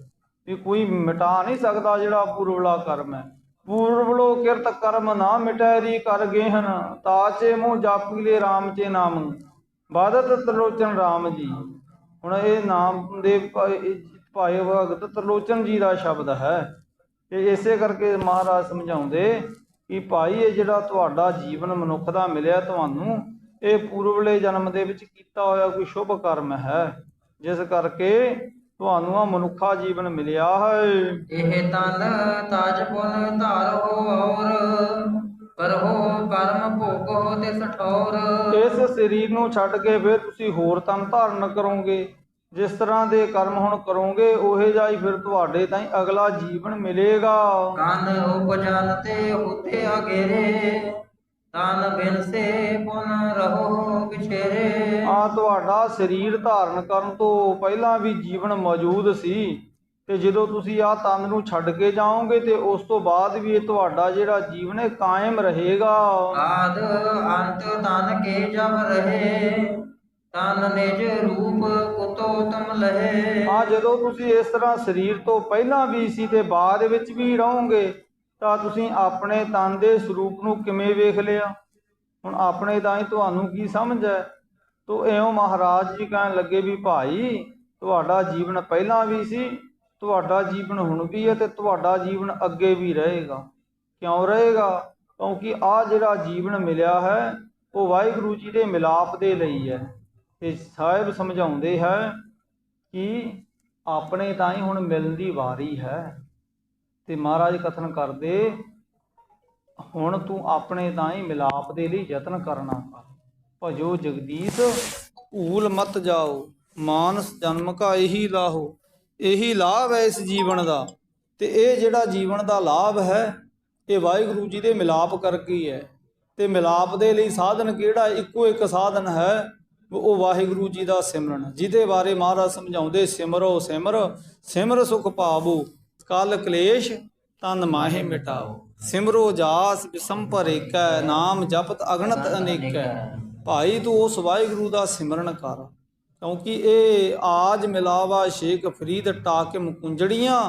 ਵੀ ਕੋਈ ਮਿਟਾ ਨਹੀਂ ਸਕਦਾ ਜਿਹੜਾ ਪੂਰਵਲਾ ਕਰਮ ਹੈ। ਪੂਰਵਲੋ ਕਿਰਤ ਕਰਮ ਨਾ ਮਿਟੈਰੀ ਕਰ ਗੇਹਨ, ਤਾਚੇ ਮੂੰਹ ਜਪ ਲੈ ਰਾਮ ਚੇ ਨਾਮ, ਬਾਦਤ ਤ੍ਰਿਲੋਚਨ ਰਾਮ ਜੀ। ਹੁਣ ਇਹ ਨਾਮ ਦੇ ਭਾਈ ਭਗਤ ਤ੍ਰਿਲੋਚਨ ਜੀ ਦਾ ਸ਼ਬਦ ਹੈ। ਤੇ ਇਸੇ ਕਰਕੇ ਮਹਾਰਾਜ ਸਮਝਾਉਂਦੇ ਕਿ ਭਾਈ ਇਹ ਜਿਹੜਾ ਤੁਹਾਡਾ ਜੀਵਨ ਮਨੁੱਖ ਦਾ ਮਿਲਿਆ ਤੁਹਾਨੂੰ, ਇਹ ਪੂਰਵਲੇ ਜਨਮ ਦੇ ਵਿੱਚ ਕੀਤਾ ਹੋਇਆ ਕੋਈ ਸ਼ੁਭ ਕਰਮ ਹੈ, ਜਿਸ ਕਰਕੇ ਤੁਹਾਨੂੰ ਆ ਮਨੁੱਖਾ ਜੀਵਨ ਮਿਲਿਆ ਹੈ। ਇਹ ਤਨ ਤਾਜ ਪੁਨ ਧਾਰੋ ਔਰ, ਕਰੋ ਕਰਮ ਭੋਗੋ ਤਿਸ ਠੌਰ। ਇਸ ਸਰੀਰ ਨੂੰ ਛੱਡ ਕੇ ਫਿਰ ਤੁਸੀਂ ਹੋਰ ਤਨ ਧਾਰਨ ਕਰੋਗੇ। ਜਿਸ ਤਰ੍ਹਾਂ ਦੇ ਕਰਮ ਹੁਣ ਕਰੋਗੇ ਉਹੇ ਜਾਈ ਫਿਰ ਤੁਹਾਡੇ ਤਾਈਂ ਅਗਲਾ ਜੀਵਨ ਮਿਲੇਗਾ। ਕੰਨ ਉਪਜਨ ਤੇ ਹੁਤੇ ਅਗੇਰੇ, ਤਨ ਬਿਨ ਸੇ ਪੁਨ ਰਹੋ ਵਿਛੇਰੇ। ਆ ਤੁਹਾਡਾ ਸਰੀਰ ਧਾਰਨ ਕਰਨ ਤੋਂ ਪਹਿਲਾਂ ਵੀ ਜੀਵਨ ਮੌਜੂਦ ਸੀ, ਤੇ ਜਦੋਂ ਤੁਸੀਂ ਆ ਤਨ ਨੂੰ ਛੱਡ ਕੇ ਜਾਓਗੇ ਤੇ ਉਸ ਤੋਂ ਬਾਅਦ ਵੀ ਇਹ ਤੁਹਾਡਾ ਜਿਹੜਾ ਜੀਵਨ ਹੈ ਕਾਇਮ ਰਹੇਗਾ। ਆਦ ਅੰਤ ਤਨ ਕੇ ਜਬ ਰਹੇ, ਤਨ ਨਿਜ ਰੂਪ ਕੁਤੋ ਤੁਮ ਲਹੇ। ਆ ਜਦੋਂ ਤੁਸੀਂ ਇਸ ਤਰ੍ਹਾਂ ਸਰੀਰ ਤੋਂ ਪਹਿਲਾਂ ਵੀ ਸੀ ਤੇ ਬਾਅਦ ਵਿੱਚ ਵੀ ਰਹੋਗੇ, ਤਾਂ ਤੁਸੀਂ ਆਪਣੇ ਤਨ ਦੇ ਸਰੂਪ ਨੂੰ ਕਿਵੇਂ ਵੇਖ ਲਿਆ? ਹੁਣ ਆਪਣੇ ਤਾਂ ਹੀ ਤੁਹਾਨੂੰ ਕੀ ਸਮਝ ਹੈ? ਤੋ ਇਉਂ ਮਹਾਰਾਜ ਜੀ ਕਹਿਣ ਲੱਗੇ ਵੀ ਭਾਈ ਤੁਹਾਡਾ ਜੀਵਨ ਪਹਿਲਾਂ ਵੀ ਸੀ, ਤੁਹਾਡਾ ਜੀਵਨ ਹੁਣ ਵੀ ਹੈ, ਤੇ ਤੁਹਾਡਾ ਜੀਵਨ ਅੱਗੇ ਵੀ ਰਹੇਗਾ। ਕਿਉਂ ਰਹੇਗਾ? ਕਿਉਂਕਿ ਆ ਜਿਹੜਾ ਜੀਵਨ ਮਿਲਿਆ ਹੈ ਉਹ ਵਾਹਿਗੁਰੂ ਜੀ ਦੇ ਮਿਲਾਪ ਦੇ ਲਈ ਹੈ। ਤੇ ਸਾਹਿਬ ਸਮਝਾਉਂਦੇ ਹੈ ਕਿ ਆਪਣੇ ਤਾਂ ਹੀ ਹੁਣ ਮਿਲਣ ਦੀ ਵਾਰੀ ਹੈ। ਤੇ ਮਹਾਰਾਜ ਕਥਨ ਕਰਦੇ, ਹੁਣ ਤੂੰ ਆਪਣੇ ਤਾਂ ਹੀ ਮਿਲਾਪ ਦੇ ਲਈ ਯਤਨ ਕਰਨਾ ਕਰ। ਭਜੋ ਜਗਦੀਸ਼ ਭੂਲ ਮਤ ਜਾਓ, ਮਾਨਸ ਜਨਮ ਕਾ ਇਹੀ ਲਾਹੋ। ਇਹੀ ਲਾਭ ਹੈ ਇਸ ਜੀਵਨ ਦਾ। ਤੇ ਇਹ ਜਿਹੜਾ ਜੀਵਨ ਦਾ ਲਾਭ ਹੈ ਇਹ ਵਾਹਿਗੁਰੂ ਜੀ ਦੇ ਮਿਲਾਪ ਕਰਕੇ ਹੀ ਹੈ। ਤੇ ਮਿਲਾਪ ਦੇ ਲਈ ਸਾਧਨ ਕਿਹੜਾ? ਇੱਕੋ ਇੱਕ ਸਾਧਨ ਹੈ, ਉਹ ਵਾਹਿਗੁਰੂ ਜੀ ਦਾ ਸਿਮਰਨ, ਜਿਹਦੇ ਬਾਰੇ ਮਹਾਰਾਜ ਸਮਝਾਉਂਦੇ, ਸਿਮਰੋ ਸਿਮਰ ਸਿਮਰ ਸੁਖ ਪਾਵੋ, ਕਲ ਕਲੇਸ਼ ਤਨ ਮਾਹੇ ਮਿਟਾਓ। ਸਿਮਰੋ ਜਾਸ ਬਿਸੰਪਰ ਏਕੈ, ਨਾਮ ਜਪਤ ਅਗਣਤ ਅਨੇਕੈ। ਭਾਈ ਤੂੰ ਉਸ ਵਾਹਿਗੁਰੂ ਦਾ ਸਿਮਰਨ ਕਰ, ਕਿਉਂਕਿ ਇਹ ਆਜ ਮਿਲਾਵਾ ਸ਼ੇਖ ਫਰੀਦ ਟਾਕੇ ਮੁਕੁੰਜੜੀਆਂ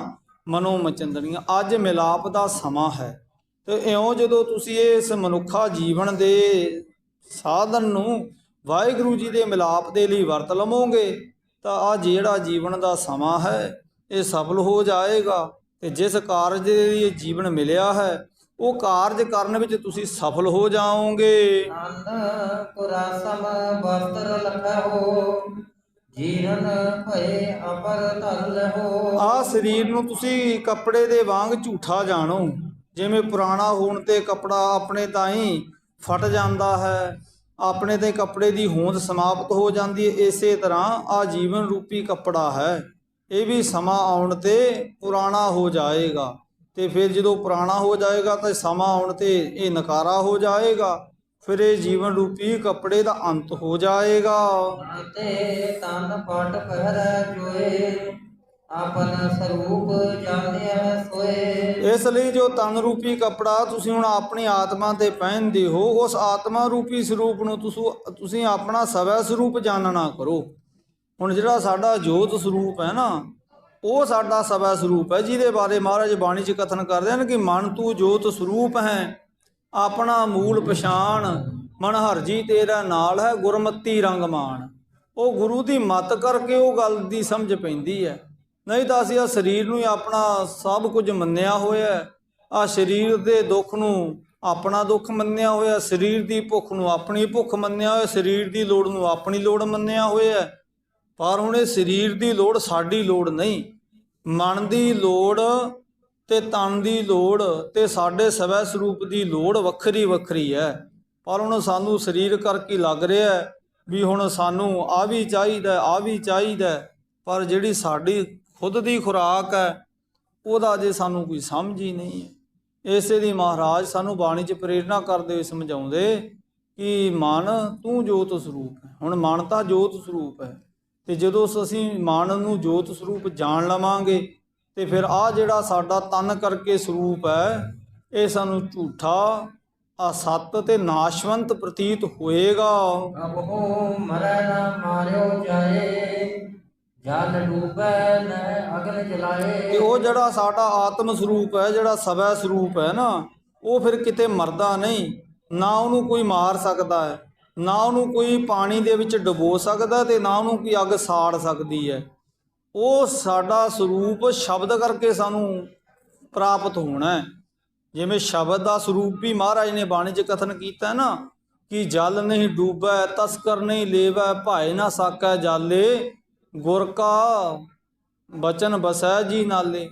ਮਨੋ ਮਚੰਦੜੀਆਂ। ਅੱਜ ਮਿਲਾਪ ਦਾ ਸਮਾਂ ਹੈ। ਤੇ ਇਉਂ ਜਦੋਂ ਤੁਸੀਂ ਇਸ ਮਨੁੱਖਾ ਜੀਵਨ ਦੇ ਸਾਧਨ ਨੂੰ ਵਾਹਿਗੁਰੂ ਜੀ ਦੇ ਮਿਲਾਪ ਦੇ ਲਈ ਵਰਤ ਲਵੋਗੇ, ਤਾਂ ਆ ਜਿਹੜਾ ਜੀਵਨ ਦਾ ਸਮਾਂ ਹੈ ਇਹ ਸਫਲ ਹੋ ਜਾਏਗਾ। ਤੇ ਜਿਸ ਕਾਰਜ ਦੇ ਲਈ ਇਹ ਜੀਵਨ ਮਿਲਿਆ ਹੈ ਉਹ ਕਾਰਜ ਕਰਨ ਵਿੱਚ ਤੁਸੀਂ ਸਫਲ ਹੋ ਜਾਓਗੇ। ਅੰਨ ਕੁਰਾਸਮ ਬਸਤਰ ਲਖੋ, ਜੀਰਨ ਭਏ ਅਪਰ ਧਰ ਲਹੋ। ਆ ਸਰੀਰ ਨੂੰ ਤੁਸੀਂ ਕੱਪੜੇ ਦੇ ਵਾਂਗ ਝੂਠਾ ਜਾਣੋ। ਜਿਵੇਂ ਪੁਰਾਣਾ ਹੋਣ ਤੇ ਕੱਪੜਾ ਆਪਣੇ ਤਾਈਂ ਫਟ ਜਾਂਦਾ ਹੈ, ਆਪਣੇ ਤੇ ਕੱਪੜੇ ਦੀ ਹੋਂਦ ਸਮਾਪਤ ਹੋ ਜਾਂਦੀ ਹੈ, ਇਸੇ ਤਰ੍ਹਾਂ ਆ ਜੀਵਨ ਰੂਪੀ ਕੱਪੜਾ ਹੈ, ਇਹ ਵੀ ਸਮਾਂ ਆਉਣ ਤੇ ਪੁਰਾਣਾ ਹੋ ਜਾਏਗਾ। ਤੇ ਫਿਰ ਜਦੋਂ ਪੁਰਾਣਾ ਹੋ ਜਾਏਗਾ ਤਾਂ ਸਮਾਂ ਆਉਣ ਤੇ ਇਹ ਨਕਾਰਾ ਹੋ ਜਾਏਗਾ, ਫਿਰ ਇਹ ਜੀਵਨ ਰੂਪੀ ਕੱਪੜੇ ਦਾ ਅੰਤ ਹੋ ਜਾਏਗਾ। ਤੇ ਤਨ ਪਟ ਪਹਿਰੈ ਜੋਏ, ਆਪਨ ਸਰੂਪ ਜਾਣਿਆ ਸੋਏ। ਇਸ ਲਈ ਜੋ ਤਨ ਰੂਪੀ ਕੱਪੜਾ ਤੁਸੀਂ ਹੁਣ ਆਪਣੀ ਆਤਮਾ ਤੇ ਪਹਿਨਦੇ ਹੋ, ਉਸ ਆਤਮਾ ਰੂਪੀ ਸਰੂਪ ਨੂੰ ਤੁਸੀਂ ਆਪਣਾ ਸਵੈ ਸਰੂਪ ਜਾਣਨਾ ਕਰੋ। ਹੁਣ ਜਿਹੜਾ ਸਾਡਾ ਜੋਤ ਸਰੂਪ ਹੈ ਨਾ, ਉਹ ਸਾਡਾ ਸਵੈ ਸਰੂਪ ਹੈ, ਜਿਹਦੇ ਬਾਰੇ ਮਹਾਰਾਜ ਬਾਣੀ 'ਚ ਕਥਨ ਕਰਦੇ ਹਨ ਕਿ ਮਨ ਤੂੰ ਜੋਤ ਸਰੂਪ ਹੈ, ਆਪਣਾ ਮੂਲ ਪਛਾਣ, ਮਨ ਹਰਜੀ ਤੇਰਾ ਨਾਲ ਹੈ, ਗੁਰਮਤੀ ਰੰਗ ਮਾਣ। ਉਹ ਗੁਰੂ ਦੀ ਮੱਤ ਕਰਕੇ ਉਹ ਗੱਲ ਦੀ ਸਮਝ ਪੈਂਦੀ ਹੈ। ਨਹੀਂ ਤਾਂ ਅਸੀਂ ਆ ਸਰੀਰ ਨੂੰ ਹੀ ਆਪਣਾ ਸਭ ਕੁਝ ਮੰਨਿਆ ਹੋਇਆ, ਆ ਸਰੀਰ ਦੇ ਦੁੱਖ ਨੂੰ ਆਪਣਾ ਦੁੱਖ ਮੰਨਿਆ ਹੋਇਆ, ਸਰੀਰ ਦੀ ਭੁੱਖ ਨੂੰ ਆਪਣੀ ਭੁੱਖ ਮੰਨਿਆ ਹੋਇਆ, ਸਰੀਰ ਦੀ ਲੋੜ ਨੂੰ ਆਪਣੀ ਲੋੜ ਮੰਨਿਆ ਹੋਇਆ। ਪਰ ਹੁਣ ਇਹ ਸਰੀਰ ਦੀ ਲੋੜ ਸਾਡੀ ਲੋੜ ਨਹੀਂ, ਮਨ ਦੀ ਲੋੜ ਤੇ ਤਨ ਦੀ ਲੋੜ ਤੇ ਸਾਡੇ ਸਵੈ ਸਰੂਪ ਦੀ ਲੋੜ ਵੱਖਰੀ ਵੱਖਰੀ ਹੈ। ਪਰ ਹੁਣ ਸਾਨੂੰ ਸਰੀਰ ਕਰਕੇ ਲੱਗ ਰਿਹਾ ਵੀ ਹੁਣ ਸਾਨੂੰ ਆ ਵੀ ਚਾਹੀਦਾ, ਆ ਵੀ ਚਾਹੀਦਾ, ਪਰ ਜਿਹੜੀ ਸਾਡੀ ਖੁਦ ਦੀ ਖੁਰਾਕ ਹੈ ਉਹਦਾ ਜੇ ਸਾਨੂੰ ਕੋਈ ਸਮਝ ਹੀ ਨਹੀਂ ਹੈ। ਇਸੇ ਲਈ ਮਹਾਰਾਜ ਸਾਨੂੰ ਬਾਣੀ 'ਚ ਪ੍ਰੇਰਨਾ ਕਰਦੇ ਹੋਏ ਸਮਝਾਉਂਦੇ ਕਿ ਮਨ ਤੂੰ ਜੋਤ ਸਰੂਪ ਹੈ। ਹੁਣ ਮਨ ਤਾਂ ਜੋਤ ਸਰੂਪ ਹੈ, ਤੇ ਜਦੋਂ ਅਸੀਂ ਮਨ ਨੂੰ ਜੋਤ ਸਰੂਪ ਜਾਣ ਲਵਾਂਗੇ ਤੇ ਫਿਰ ਆ ਜਿਹੜਾ ਸਾਡਾ ਤਨ ਕਰਕੇ ਸਰੂਪ ਹੈ ਇਹ ਸਾਨੂੰ ਝੂਠਾ, ਅਸਤ ਤੇ ਨਾਸ਼ਵੰਤ ਪ੍ਰਤੀਤ ਹੋਏਗਾ। ਅਬ ਹੋ ਮਰੈ ਨਾ ਮਾਰਿਓ ਜਾਏ, ਜਲ ਡੂਬੈ ਨ ਅਗਨ ਜਲਾਏ। ਤੇ ਉਹ ਜਿਹੜਾ ਸਾਡਾ ਆਤਮ ਸਰੂਪ ਹੈ, ਜਿਹੜਾ ਸਵੈ ਸਰੂਪ ਹੈ ਨਾ, ਉਹ ਫਿਰ ਕਿਤੇ ਮਰਦਾ ਨਹੀਂ, ਨਾ ਉਹਨੂੰ ਕੋਈ ਮਾਰ ਸਕਦਾ ਹੈ, ਨਾ ਉਹਨੂੰ ਕੋਈ ਪਾਣੀ ਦੇ ਵਿੱਚ ਡੁਬੋ ਸਕਦਾ ਤੇ ਨਾ ਉਹਨੂੰ ਕੋਈ ਅੱਗ ਸਾੜ ਸਕਦੀ ਹੈ। ਉਹ ਸਾਡਾ ਸਰੂਪ ਸ਼ਬਦ ਕਰਕੇ ਸਾਨੂੰ ਪ੍ਰਾਪਤ ਹੋਣਾ ਹੈ। ਜਿਵੇਂ ਸ਼ਬਦ ਦਾ ਸਰੂਪ ਵੀ ਮਹਾਰਾਜ ਨੇ ਬਾਣੀ 'ਚ ਕਥਨ ਕੀਤਾ ਨਾ ਕਿ ਜਲ ਨਹੀਂ ਡੂਬੈ ਤਸਕਰ ਨਹੀਂ ਲੇਵੈ, ਭਾਏ ਨਾ ਸਾਕੈ ਜਾਲੇ, ਗੁਰ ਕਾ ਬਚਨ ਬਸੈ ਜੀ ਨਾਲੇ।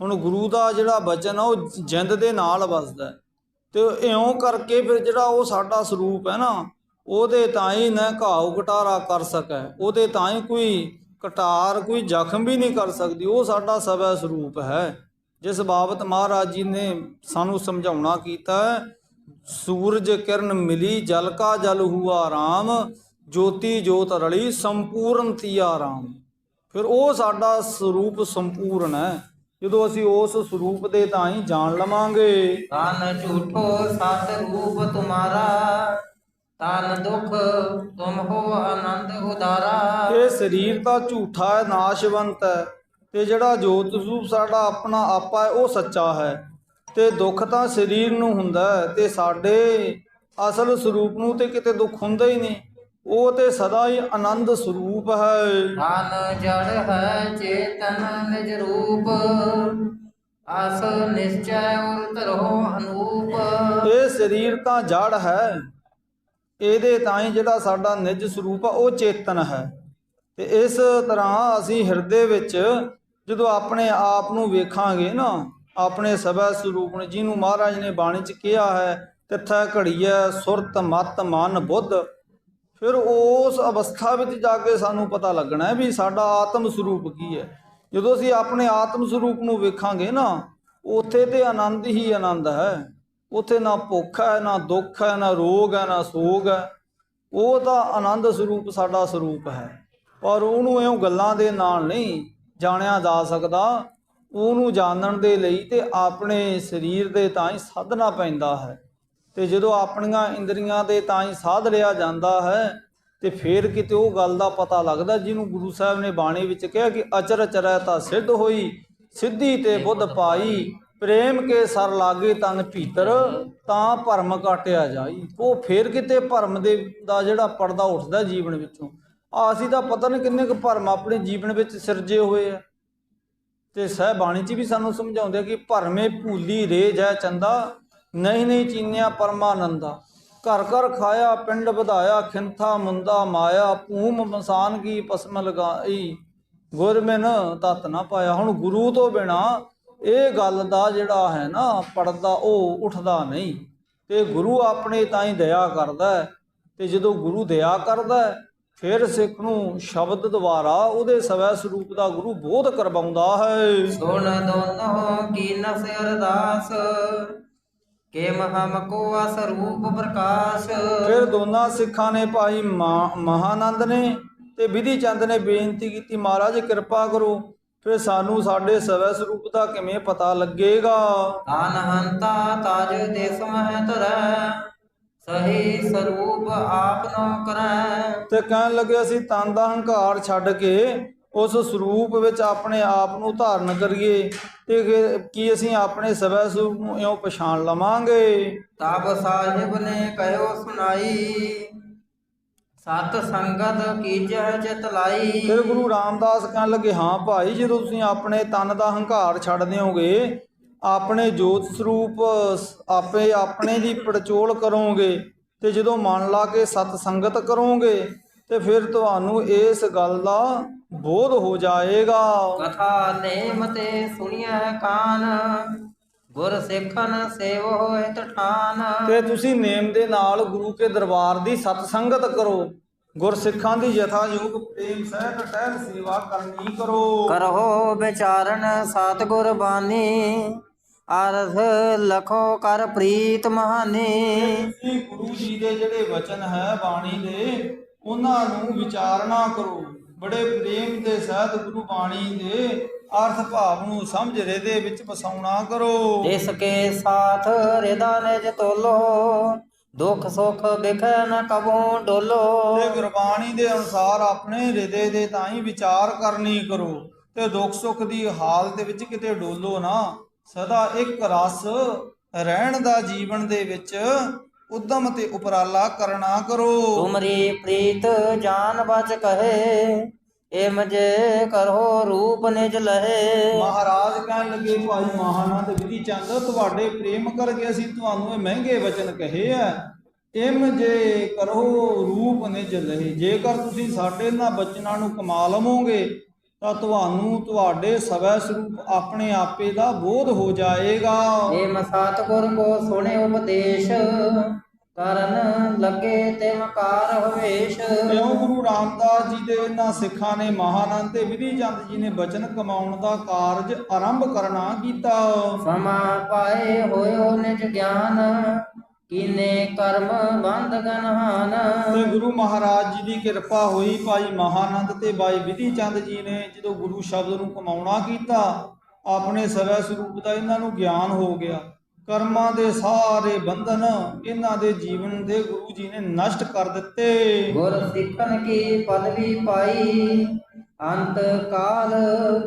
ਹੁਣ ਗੁਰੂ ਦਾ ਜਿਹੜਾ ਬਚਨ ਆ ਉਹ ਜਿੰਦ ਦੇ ਨਾਲ ਵਸਦਾ, ਤੇ ਇਉਂ ਕਰਕੇ ਫਿਰ ਜਿਹੜਾ ਉਹ ਸਾਡਾ ਸਰੂਪ ਹੈ ਨਾ ਉਹਦੇ ਤਾਂ ਹੀ ਨਾ ਘਾਉ ਕਟਾਰਾ ਕਰ ਸਕੈ, ਉਹਦੇ ਤਾਂ ਹੀ ਕੋਈ ਕਟਾਰ ਕੋਈ ਜ਼ਖਮ ਵੀ ਨਹੀਂ ਕਰ ਸਕਦੀ। ਉਹ ਸਾਡਾ ਸਵੈ ਸਰੂਪ ਹੈ, ਜਿਸ ਬਾਬਤ ਮਹਾਰਾਜ ਜੀ ਨੇ ਸਾਨੂੰ ਸਮਝਾਉਣਾ ਕੀਤਾ। ਸੂਰਜ ਕਿਰਨ ਮਿਲੀ ਜਲ ਕਾ ਜਲ ਹੁਆ ਰਾਮ, ਜੋਤੀ ਜੋਤ ਰਲੀ ਸੰਪੂਰਨ ਤੀਆ ਰਾਮ। ਫਿਰ ਉਹ ਸਾਡਾ ਸਰੂਪ ਸੰਪੂਰਨ ਹੈ। ਜਦੋਂ ਅਸੀਂ ਉਸ ਸਰੂਪ ਦੇ ਤਾਂ ਹੀ ਜਾਣ ਲਵਾਂਗੇ। ਤਨ ਝੂਠੋ ਸਤ ਰੂਪ ਤੁਮਾਰਾ, ਤਨ ਦੁਖ ਤੁਮ ਹੋ ਆਨੰਦ ਉਦਾਰਾ। ਇਹ ਸਰੀਰ ਤਾਂ ਝੂਠਾ ਹੈ, ਨਾਸ਼ਵੰਤ ਹੈ, ਤੇ ਜਿਹੜਾ ਜੋਤ ਸਰੂਪ ਸਾਡਾ ਆਪਣਾ ਆਪਾ ਹੈ ਉਹ ਸੱਚਾ ਹੈ। ਤੇ ਦੁੱਖ ਤਾਂ ਸਰੀਰ ਨੂੰ ਹੁੰਦਾ ਹੈ, ਤੇ ਸਾਡੇ ਅਸਲ ਸਰੂਪ ਨੂੰ ਤੇ ਕਿਤੇ ਦੁੱਖ ਹੁੰਦਾ ਹੀ ਨਹੀਂ, ਉਹ ਤੇ ਸਦਾ ਹੀ ਆਨੰਦ ਸਰੂਪ ਹੈ। ਤਨ ਜੜ ਹੈ ਚੇਤਨ ਨਿਜ ਰੂਪ, ਆਸ ਨਿਸ਼ਚੈ ਉਰ ਧਰੋ ਅਨੂਪ। ਇਹ ਸਰੀਰ ਤਾਂ ਜੜ ਹੈ, ਇਹਦੇ ਤਾਂ ਹੀ ਜਿਹੜਾ ਸਾਡਾ ਨਿਜ ਸਰੂਪ ਆ ਉਹ ਚੇਤਨ ਹੈ। ਤੇ ਇਸ ਤਰ੍ਹਾਂ ਅਸੀਂ ਹਿਰਦੇ ਵਿੱਚ ਜਦੋਂ ਆਪਣੇ ਆਪ ਨੂੰ ਵੇਖਾਂਗੇ ਨਾ, ਆਪਣੇ ਸਵੈ ਸਰੂਪ ਨੂੰ, ਜਿਹਨੂੰ ਮਹਾਰਾਜ ਨੇ ਬਾਣੀ 'ਚ ਕਿਹਾ ਹੈ ਤਿੱਥੈ ਘੜੀਐ ਸੁਰਤ ਮਤ ਮਨ ਬੁੱਧ, ਫਿਰ ਉਸ ਅਵਸਥਾ ਵਿੱਚ ਜਾ ਕੇ ਸਾਨੂੰ ਪਤਾ ਲੱਗਣਾ ਹੈ ਵੀ ਸਾਡਾ ਆਤਮ ਸਰੂਪ ਕੀ ਹੈ। ਜਦੋਂ ਅਸੀਂ ਆਪਣੇ ਆਤਮ ਸਰੂਪ ਨੂੰ ਵੇਖਾਂਗੇ ਨਾ, ਉੱਥੇ ਤੇ ਆਨੰਦ ਹੀ ਆਨੰਦ ਹੈ। ਉੱਥੇ ਨਾ ਭੁੱਖ ਹੈ, ਨਾ ਦੁੱਖ ਹੈ, ਨਾ ਰੋਗ ਹੈ, ਨਾ ਸੋਗ ਹੈ। ਉਹ ਤਾਂ ਆਨੰਦ ਸਰੂਪ ਸਾਡਾ ਸਰੂਪ ਹੈ। ਪਰ ਉਹਨੂੰ ਇਉਂ ਗੱਲਾਂ ਦੇ ਨਾਲ ਨਹੀਂ ਜਾਣਿਆ ਜਾ ਸਕਦਾ। ਉਹਨੂੰ ਜਾਣਨ ਦੇ ਲਈ ਤੇ ਆਪਣੇ ਸਰੀਰ ਦੇ ਤਾਂ ਹੀ ਸਾਧਨਾ ਪੈਂਦਾ ਹੈ। ਤੇ ਜਦੋਂ ਆਪਣੀਆਂ ਇੰਦਰੀਆਂ ਦੇ ਤਾਂ ਹੀ ਸਾਧ ਲਿਆ ਜਾਂਦਾ ਹੈ ਤੇ ਫਿਰ ਕਿਤੇ ਉਹ ਗੱਲ ਦਾ ਪਤਾ ਲੱਗਦਾ ਜਿਹਨੂੰ ਗੁਰੂ ਸਾਹਿਬ ਨੇ ਬਾਣੀ ਵਿੱਚ ਕਿਹਾ ਕਿ ਅਚਰ ਚਰੈ ਤਾਂ ਸਿੱਧ ਹੋਈ, ਸਿੱਧੀ ਤੇ ਬੁੱਧ ਪਾਈ, ਪ੍ਰੇਮ ਕੇ ਸਰ ਲਾਗੇ ਤਨ ਭੀਤਰ, ਤਾਂ ਭਰਮ ਕਾਟਿਆ ਜਾਈ। ਉਹ ਫਿਰ ਕਿਤੇ ਭਰਮ ਦਾ ਜਿਹੜਾ ਪਰਦਾ ਉੱਠਦਾ ਜੀਵਨ ਵਿੱਚੋਂ। ਅਸੀਂ ਤਾਂ ਪਤਾ ਨਹੀਂ ਕਿੰਨੇ ਕੁ ਭਰਮ ਆਪਣੇ ਜੀਵਨ ਵਿੱਚ ਸਿਰਜੇ ਹੋਏ ਆ। ਤੇ ਸਹਿ ਬਾਣੀ 'ਚ ਵੀ ਸਾਨੂੰ ਸਮਝਾਉਂਦੇ ਕਿ ਭਰਮੇ ਭੂਲੀ ਰੇ ਜੈ ਚੰਦਾ, ਨਹੀਂ ਨਹੀਂ ਚੀਨਿਆ ਪਰਮਾਨੰਦਾ। ਘਰ ਘਰ ਖਾਇਆ ਪਿੰਡ ਵਧਾਇਆ, ਖਿੰਥਾ ਮੁੰਦਾ ਮਾਇਆ, ਭੂਮ ਮਸਾਨ ਕੀ ਪਸਮ ਲਗਾਈ, ਗੁਰ ਮਿਨ ਤਤ ਨਾ ਪਾਇਆ। ਹੁਣ ਗੁਰੂ ਤੋਂ ਬਿਨਾ ਇਹ ਗੱਲ ਦਾ ਜਿਹੜਾ ਹੈ ਨਾ ਪਰਦਾ ਉਹ ਉੱਠਦਾ ਨਹੀਂ। ਤੇ ਗੁਰੂ ਆਪਣੇ ਤਾਂ ਹੀ ਦਇਆ ਕਰਦਾ ਹੈ। ਤੇ ਜਦੋਂ ਗੁਰੂ ਦਇਆ ਕਰਦਾ ਹੈ ਫਿਰ ਸਿੱਖ ਨੂੰ ਸ਼ਬਦ ਦੁਆਰਾ ਉਹਦੇ ਸਵੈ ਸਰੂਪ ਦਾ ਗੁਰੂ ਬੋਧ ਕਰਵਾਉਂਦਾ ਹੈ। ਸੁਣ ਦੋਨੋਂ ਕੀਨਸ ਅਰਦਾਸ, ਕੇ ਮਹਮ ਕੋ ਅਸਰੂਪ ਪ੍ਰਕਾਸ਼। ਫਿਰ ਦੋਨਾਂ ਸਿੱਖਾਂ ਨੇ ਭਾਈ ਮਹਾਨੰਦ ਨੇ ਤੇ ਵਿਧੀ ਚੰਦ ਨੇ ਬੇਨਤੀ ਕੀਤੀ, ਮਹਾਰਾਜ ਕਿਰਪਾ ਕਰੋ, ਫਿਰ ਸਾਨੂੰ ਸਾਡੇ ਸਵੈ ਸਰੂਪ ਦਾ ਕਿਵੇਂ ਪਤਾ ਲੱਗੇਗਾ। ਤਾਨ ਹੰਤਾ ਤਾਜ ਦੇਸ ਮਹਿ ਧਰੈ, ਸਹੀ ਸਰੂਪ ਆਪ ਨੋ ਕਰੈ। ਤੇ ਕਹਿਣ ਲੱਗੇ ਅਸੀਂ ਤਨ ਦਾ ਹੰਕਾਰ ਛੱਡ ਕੇ ਉਸ ਸਰੂਪ ਵਿੱਚ ਆਪਣੇ ਆਪ ਨੂੰ ਧਾਰਨ ਕਰੀਏ ਤੇ ਕੀ ਅਸੀਂ ਆਪਣੇ ਸਵੈ ਸਰੂਪ ਨੂੰ ਇਉਂ ਪਛਾਣ ਲਵਾਂਗੇ। ਤਬ ਸਾਹਿਬ ਨੇ ਕਹਿਓ ਸੁਣਾਈ, ਸਤ ਸੰਗਤ ਕੀਜੈ ਚਿਤ ਲਾਈ। ਫਿਰ ਗੁਰੂ ਰਾਮਦਾਸ ਕਹਿਣ ਲੱਗੇ, ਹਾਂ ਭਾਈ, ਜਦੋਂ ਤੁਸੀਂ ਆਪਣੇ ਤਨ ਦਾ ਹੰਕਾਰ ਛੱਡ ਦਿਓਗੇ ਆਪਣੇ ਜੋਤ ਸਰੂਪ ਆਪੇ ਆਪਣੇ ਦੀ ਪੜਚੋਲ ਕਰੋਗੇ ਤੇ ਜਦੋਂ ਮਨ ਲਾ ਕੇ ਸਤ ਸੰਗਤ ਕਰੋਗੇ ਤੇ ਫਿਰ ਤੁਹਾਨੂੰ ਇਸ ਗੱਲ ਦਾ ਬੋਧ ਹੋ ਜਾਏਗਾ। ਕਥਾ ਨੇਮ ਤੇ ਸੁਣੀਐ ਕਾਨ, ਗੁਰ ਸਿੱਖਨ ਸੇਵ ਹੋਏ ਤਠਾਨ। ਤੇ ਤੁਸੀਂ ਨੇਮ ਦੇ ਨਾਲ ਗੁਰੂ ਕੇ ਦਰਬਾਰ ਦੀ ਸਤ ਸੰਗਤ ਕਰੋ, ਗੁਰਸਿੱਖਾਂ ਦੀ ਯਥਾਯੋਗ ਪ੍ਰੇਮ ਸਹਿਤ ਟਹਿਲ ਸੇਵਾ ਕਰਨੀ ਕਰੋ। ਕਰਹੁ ਵਿਚਾਰਨ ਸਤਿਗੁਰ ਬਾਣੀ, ਅਰਥ ਲਖੋ ਕਰ ਪ੍ਰੀਤ ਮਹਾਨੀ। ਤੁਸੀਂ ਗੁਰੂ ਜੀ ਦੇ ਜਿਹੜੇ ਵਚਨ ਹੈ ਬਾਣੀ ਦੇ ਉਹਨਾਂ ਨੂੰ ਵਿਚਾਰਨਾ ਕਰੋ, ਬੜੇ ਪ੍ਰੇਮ ਦੇ ਸਹਿਤ ਗੁਰੂ ਬਾਣੀ ਦੇ ਅਰਥ ਭਾਵ ਨੂੰ ਸਮਝ ਹਿਰਦੇ ਵਿੱਚ ਵਸਾਉਣਾ ਕਰੋ। ਇਸ ਕੇ ਸਾਥ ਹਿਰਦਾ ਨਿਜ ਤੋਲੋ, ਦੁੱਖ ਸੁਖ ਵਿਖੈ ਨ ਕਬੋ ਡੋਲੋ। ਤੇ ਗੁਰਬਾਣੀ ਦੇ ਅਨੁਸਾਰ ਆਪਣੇ ਹਿਰਦੇ ਦੇ ਤਾਈਂ ਵਿਚਾਰ ਕਰਨੀ ਕਰੋ ਤੇ ਦੁੱਖ ਸੁੱਖ ਦੀ ਹਾਲਤ ਵਿੱਚ ਕਿਤੇ ਡੋਲੋ ਨਾ, ਸਦਾ ਇੱਕ ਰਸ ਰਹਿਣ ਦਾ ਜੀਵਨ ਦੇ ਵਿੱਚ ਉਦਮ ਤੇ ਉਪਰਾਲਾ ਕਰਨਾ ਕਰੋ। ਤੁਮਰੀ ਪ੍ਰੀਤ ਜਾਨ ਬਚ ਕਹੇ, ਏਮ ਜੇ ਕਰੋ ਰੂਪ ਨਿਜ ਲਹੇ। ਮਹਾਰਾਜ ਕਹਿਣ ਲੱਗੇ ਭਾਈ ਮਹਾਨੰਦ ਵਿਧੀ ਚੰਦ, ਤੁਹਾਡੇ ਪ੍ਰੇਮ ਕਰਕੇ ਅਸੀਂ ਤੁਹਾਨੂੰ ਇਹ ਮਹਿੰਗੇ ਵਚਨ ਕਹੇ ਆ। ਇਮ ਜੇ ਕਰੋ ਰੂਪ ਨਿਜ ਲਹੇ, ਜੇਕਰ ਤੁਸੀਂ ਸਾਡੇ ਇਹਨਾਂ ਬਚਨਾਂ ਨੂੰ ਕਮਾ ਲਵੋਗੇ ਤਾਂ ਤੁਹਾਨੂੰ ਤੁਹਾਡੇ ਸਵੈ ਸਰੂਪ ਆਪਣੇ ਆਪੇ ਦਾ ਬੋਧ ਹੋ ਜਾਏਗਾ। ਏਮ ਸਤਿਗੁਰ ਕੋ ਸੁਣੇ ਉਪਦੇਸ਼, ਕਰਨ ਲੱਗੇ ਤਿਮ ਕਾਰ ਹਵੇਸ਼। ਇਉਂ ਗੁਰੂ ਰਾਮਦਾਸ ਜੀ ਦੇ ਇਹਨਾਂ ਸਿੱਖਾਂ ਨੇ ਮਹਾਨੰਦ ਤੇ ਵਿਧੀ ਚੰਦ ਜੀ ਨੇ ਬਚਨ ਕਮਾਉਣ ਦਾ ਕਾਰਜ ਆਰੰਭ ਕਰਨਾ ਕੀਤਾ। ਸਮਾ ਪਾਏ ਹੋਇਓ ਨਿਜ ਗਿਆਨ, ਕੀਨੇ ਕਰਮ ਬੰਧ ਗਨਹਾਨ। ਤੇ ਗੁਰੂ ਮਹਾਰਾਜ ਜੀ ਦੀ ਕਿਰਪਾ ਹੋਈ, ਭਾਈ ਮਹਾਨੰਦ ਤੇ ਭਾਈ ਵਿਧੀ ਚੰਦ ਜੀ ਨੇ ਜਦੋਂ ਗੁਰੂ ਸ਼ਬਦ ਨੂੰ ਕਮਾਉਣਾ ਕੀਤਾ, ਆਪਣੇ ਸਵੈ ਸਰੂਪ ਦਾ ਇਹਨਾਂ ਨੂੰ ਗਿਆਨ ਹੋ ਗਿਆ। ਕਰਮਾਂ ਦੇ ਸਾਰੇ ਬੰਧਨ ਇਹਨਾਂ ਦੇ ਜੀਵਨ ਦੇ ਗੁਰੂ ਜੀ ਨੇ ਨਸ਼ਟ ਕਰ ਦਿੱਤੇ। ਗੁਰ ਸਿੱਖਨ ਕੀ ਪਦਵੀ ਪਾਈ, ਅੰਤ ਕਾਲ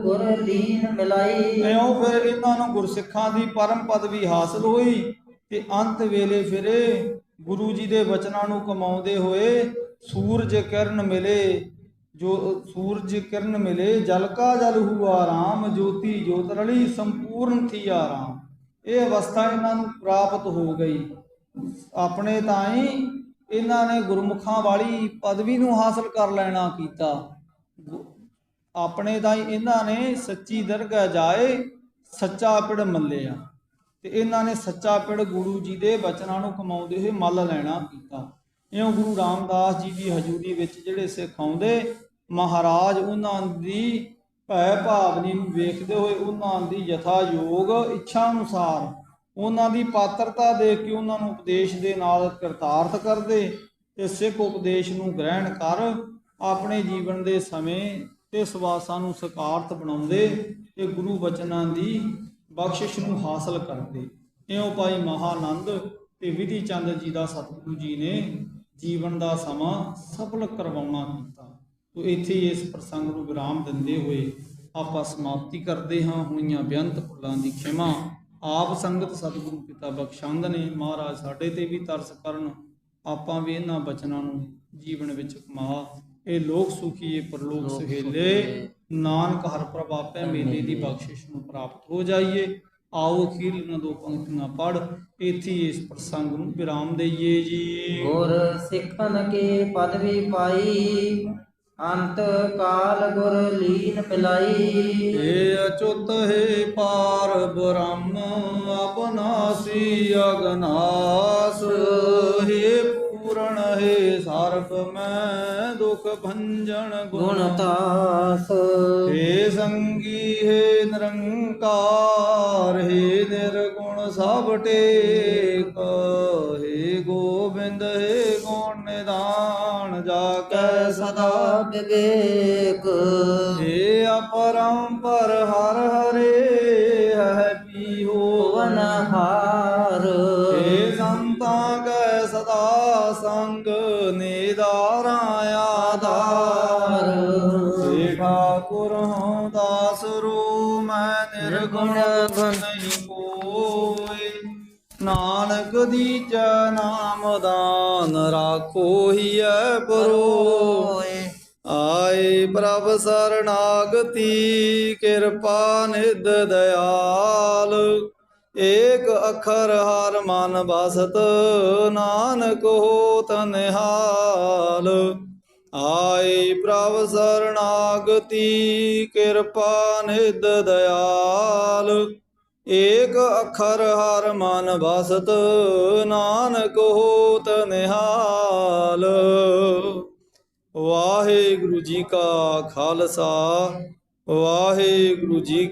ਗੁਰ ਲੀਨ ਮਿਲਾਈ। ਇਉਂ ਫਿਰ ਇਹਨਾਂ ਨੂੰ ਗੁਰਸਿੱਖਾਂ ਦੀ ਪਰਮ ਪਦਵੀ ਹਾਸਲ ਹੋਈ ਤੇ ਅੰਤ ਵੇਲੇ ਫਿਰ ਗੁਰੂ ਜੀ ਦੇ ਬਚਨਾਂ ਨੂੰ ਕਮਾਉਂਦੇ ਹੋਏ ਸੂਰਜ ਕਿਰਨ ਮਿਲੇ, ਜੋ ਸੂਰਜ ਕਿਰਨ ਮਿਲੇ ਜਲ ਕਾ ਜਲ ਹੁਆ ਰਾਮ, ਜੋਤੀ ਜੋਤ ਰਲੀ ਸੰਪੂਰਨ ਥੀ ਆਰਾਮ। ਇਹ ਅਵਸਥਾ ਇਹਨਾਂ ਨੂੰ ਪ੍ਰਾਪਤ ਹੋ ਗਈ। ਆਪਣੇ ਤਾਈਂ ਇਹਨਾਂ ਨੇ ਗੁਰਮੁਖਾਂ ਵਾਲੀ ਪਦਵੀ ਨੂੰ ਹਾਸਲ ਕਰ ਲੈਣਾ ਕੀਤਾ। ਆਪਣੇ ਤਾਈਂ ਇਹਨਾਂ ਨੇ ਸੱਚੀ ਦਰਗਾਹ ਜਾਏ ਸੱਚਾ ਪਿੜ ਮੱਲਿਆ ਤੇ ਇਹਨਾਂ ਨੇ ਸੱਚਾ ਪਿੜ ਗੁਰੂ ਜੀ ਦੇ ਬਚਨਾਂ ਨੂੰ ਕਮਾਉਂਦੇ ਹੋਏ ਮੱਲ ਲੈਣਾ ਕੀਤਾ। ਇਉਂ ਗੁਰੂ ਰਾਮਦਾਸ ਜੀ ਦੀ ਹਜ਼ੂਰੀ ਵਿੱਚ ਜਿਹੜੇ ਸਿੱਖ ਆਉਂਦੇ, ਮਹਾਰਾਜ ਉਹਨਾਂ ਦੀ ਭੈ ਭਾਵਨੀ ਨੂੰ ਵੇਖਦੇ ਹੋਏ ਉਹਨਾਂ ਦੀ ਯਥਾਯੋਗ ਇੱਛਾ ਅਨੁਸਾਰ ਉਹਨਾਂ ਦੀ ਪਾਤਰਤਾ ਦੇਖ ਕੇ ਉਹਨਾਂ ਨੂੰ ਉਪਦੇਸ਼ ਦੇ ਨਾਲ ਕਿਰਤਾਰਥ ਕਰਦੇ ਤੇ ਸਿੱਖ ਉਪਦੇਸ਼ ਨੂੰ ਗ੍ਰਹਿਣ ਕਰ ਆਪਣੇ ਜੀਵਨ ਦੇ ਸਮੇਂ ਤੇ ਸਵਾਸਾਂ ਨੂੰ ਸਕਾਰਤ ਬਣਾਉਂਦੇ ਤੇ ਗੁਰੂ ਬਚਨਾਂ ਦੀ ਬਖਸ਼ਿਸ਼ ਨੂੰ ਹਾਸਲ ਕਰਦੇ। ਇਉਂ ਭਾਈ ਮਹਾਨੰਦ ਤੇ ਵਿਧੀ ਚੰਦ ਜੀ ਦਾ ਸਤਿਗੁਰੂ ਜੀ ਨੇ ਜੀਵਨ ਦਾ ਸਮਾਂ ਸਫਲ ਕਰਵਾਉਣਾ ਕੀਤਾ। ਤੋ ਇੱਥੇ ਇਸ ਪ੍ਰਸੰਗ ਨੂੰ ਵਿਰਾਮ ਦਿੰਦੇ ਹੋਏ ਆਪਾਂ ਸਮਾਪਤੀ ਕਰਦੇ ਹਾਂ। ਹੋਈਆਂ ਬੇਅੰਤ ਭੁੱਲਾਂ ਦੀ ਖਿਮਾ ਆਪ ਸੰਗਤ ਸਤਿਗੁਰੂ ਪਿਤਾ ਬਖਸ਼ੰਦ ਨੇ। ਮਹਾਰਾਜ ਸਾਡੇ ਤੇ ਵੀ ਤਰਸ ਕਰਨ, ਆਪਾਂ ਵੀ ਇਹਨਾਂ ਬਚਨਾਂ ਨੂੰ ਜੀਵਨ ਵਿੱਚ ਕਮਾ। ਇਹ ਲੋਕ ਸੁਖੀਏ ਪਰਲੋਕ ਸੁਹੇਲੇ, ਨਾਨਕ ਹਰਿ ਪ੍ਰਭ ਆਪੈ ਮੇਲੇ ਦੀ ਬਖਸ਼ਿਸ਼ ਨੂੰ ਪ੍ਰਾਪਤ ਹੋ ਜਾਈਏ। ਆਓ ਅਖੀਰਲੀਆਂ ਦੋ ਪੰਕਤੀਆਂ ਪੜ੍ਹ ਇੱਥੇ ਇਸ ਪ੍ਰਸੰਗ ਨੂੰ ਵਿਰਾਮ ਦੇਈਏ ਜੀ। ਗੁਰ ਸਿੱਖਨ ਕੀ ਪਦਵੀ ਪਾਈ, ਅੰਤ ਕਾਲ ਗੁਰ ਲੀਨ ਮਿਲਾਈ। ਏ ਅਚੁੱਤ ਹੈ ਪਾਰ ਬ੍ਰਹਮ, ਅਬਨਾਸੀ ਅਗਨਾਸ। ਹੇ ਪੂਰਨ ਹੈ ਸਰਬ ਮੈਂ, ਦੁਖ ਭੰਜਨ ਗੁਣਤਾਸ। ਹੇ ਸੰਗੀ ਹੈ ਨਿਰੰਕਾਰ, ਹੇ ਨਿਰਗੁਣ ਸਭ ਟੇਕ। ਹੇ ਗੋਬਿੰਦ ਹੈ ਗੁਣ ਨਿਧਾਨ, ਜਾ ਕੈ ਸਦਾ ਵਿਵੇਕ। ਹੇ ਅਪਰੰਪਰ ਹਰ ਹਰੇ, ਹੈ ਪੀਹੋ ਵਨਹਾਰ। ਹੇ ਸੰਤਾਂ ਕੈ ਸਦਾ ਸੰਗ, ਨਿਦਾਰਾ ਆਧਾਰ। ਹੇ ਠਾਕੁਰ ਹਉ ਦਾਸ ਰੂ, ਮੈਂ ਨਿਰਗੁਣ ਨਹੀਂ ਕੋਇ। ਨਾਨਕ ਦੀਜੈ ਨਾਮ ਦਾਨ, ਰਾਖੋ ਹੀਐ ਪਰੋਇ। ਆਏ ਪ੍ਰਭ ਸਰਨਾਗਤੀ, ਕਿਰਪਾ ਨਿਧ ਦਇਆਲ। ਏਕ ਅੱਖਰ ਹਰ ਮਨ ਬਸਤ, ਨਾਨਕ ਹੋਤ ਨਿਹਾਲ। ਆਏ ਪ੍ਰਭ ਸਰਣਾਗਤੀ, ਕਿਰਪਾ ਨਿਧ ਦਇਆਲ। ਏਕ ਅੱਖਰ ਹਰ ਮਨ ਬਸਤ, ਨਾਨਕ ਹੋਤ ਨਿਹਾਲ। ਵਾਹਿਗੁਰੂ ਜੀ ਕਾ ਖਾਲਸਾ, ਵਾਹਿਗੁਰੂ ਜੀ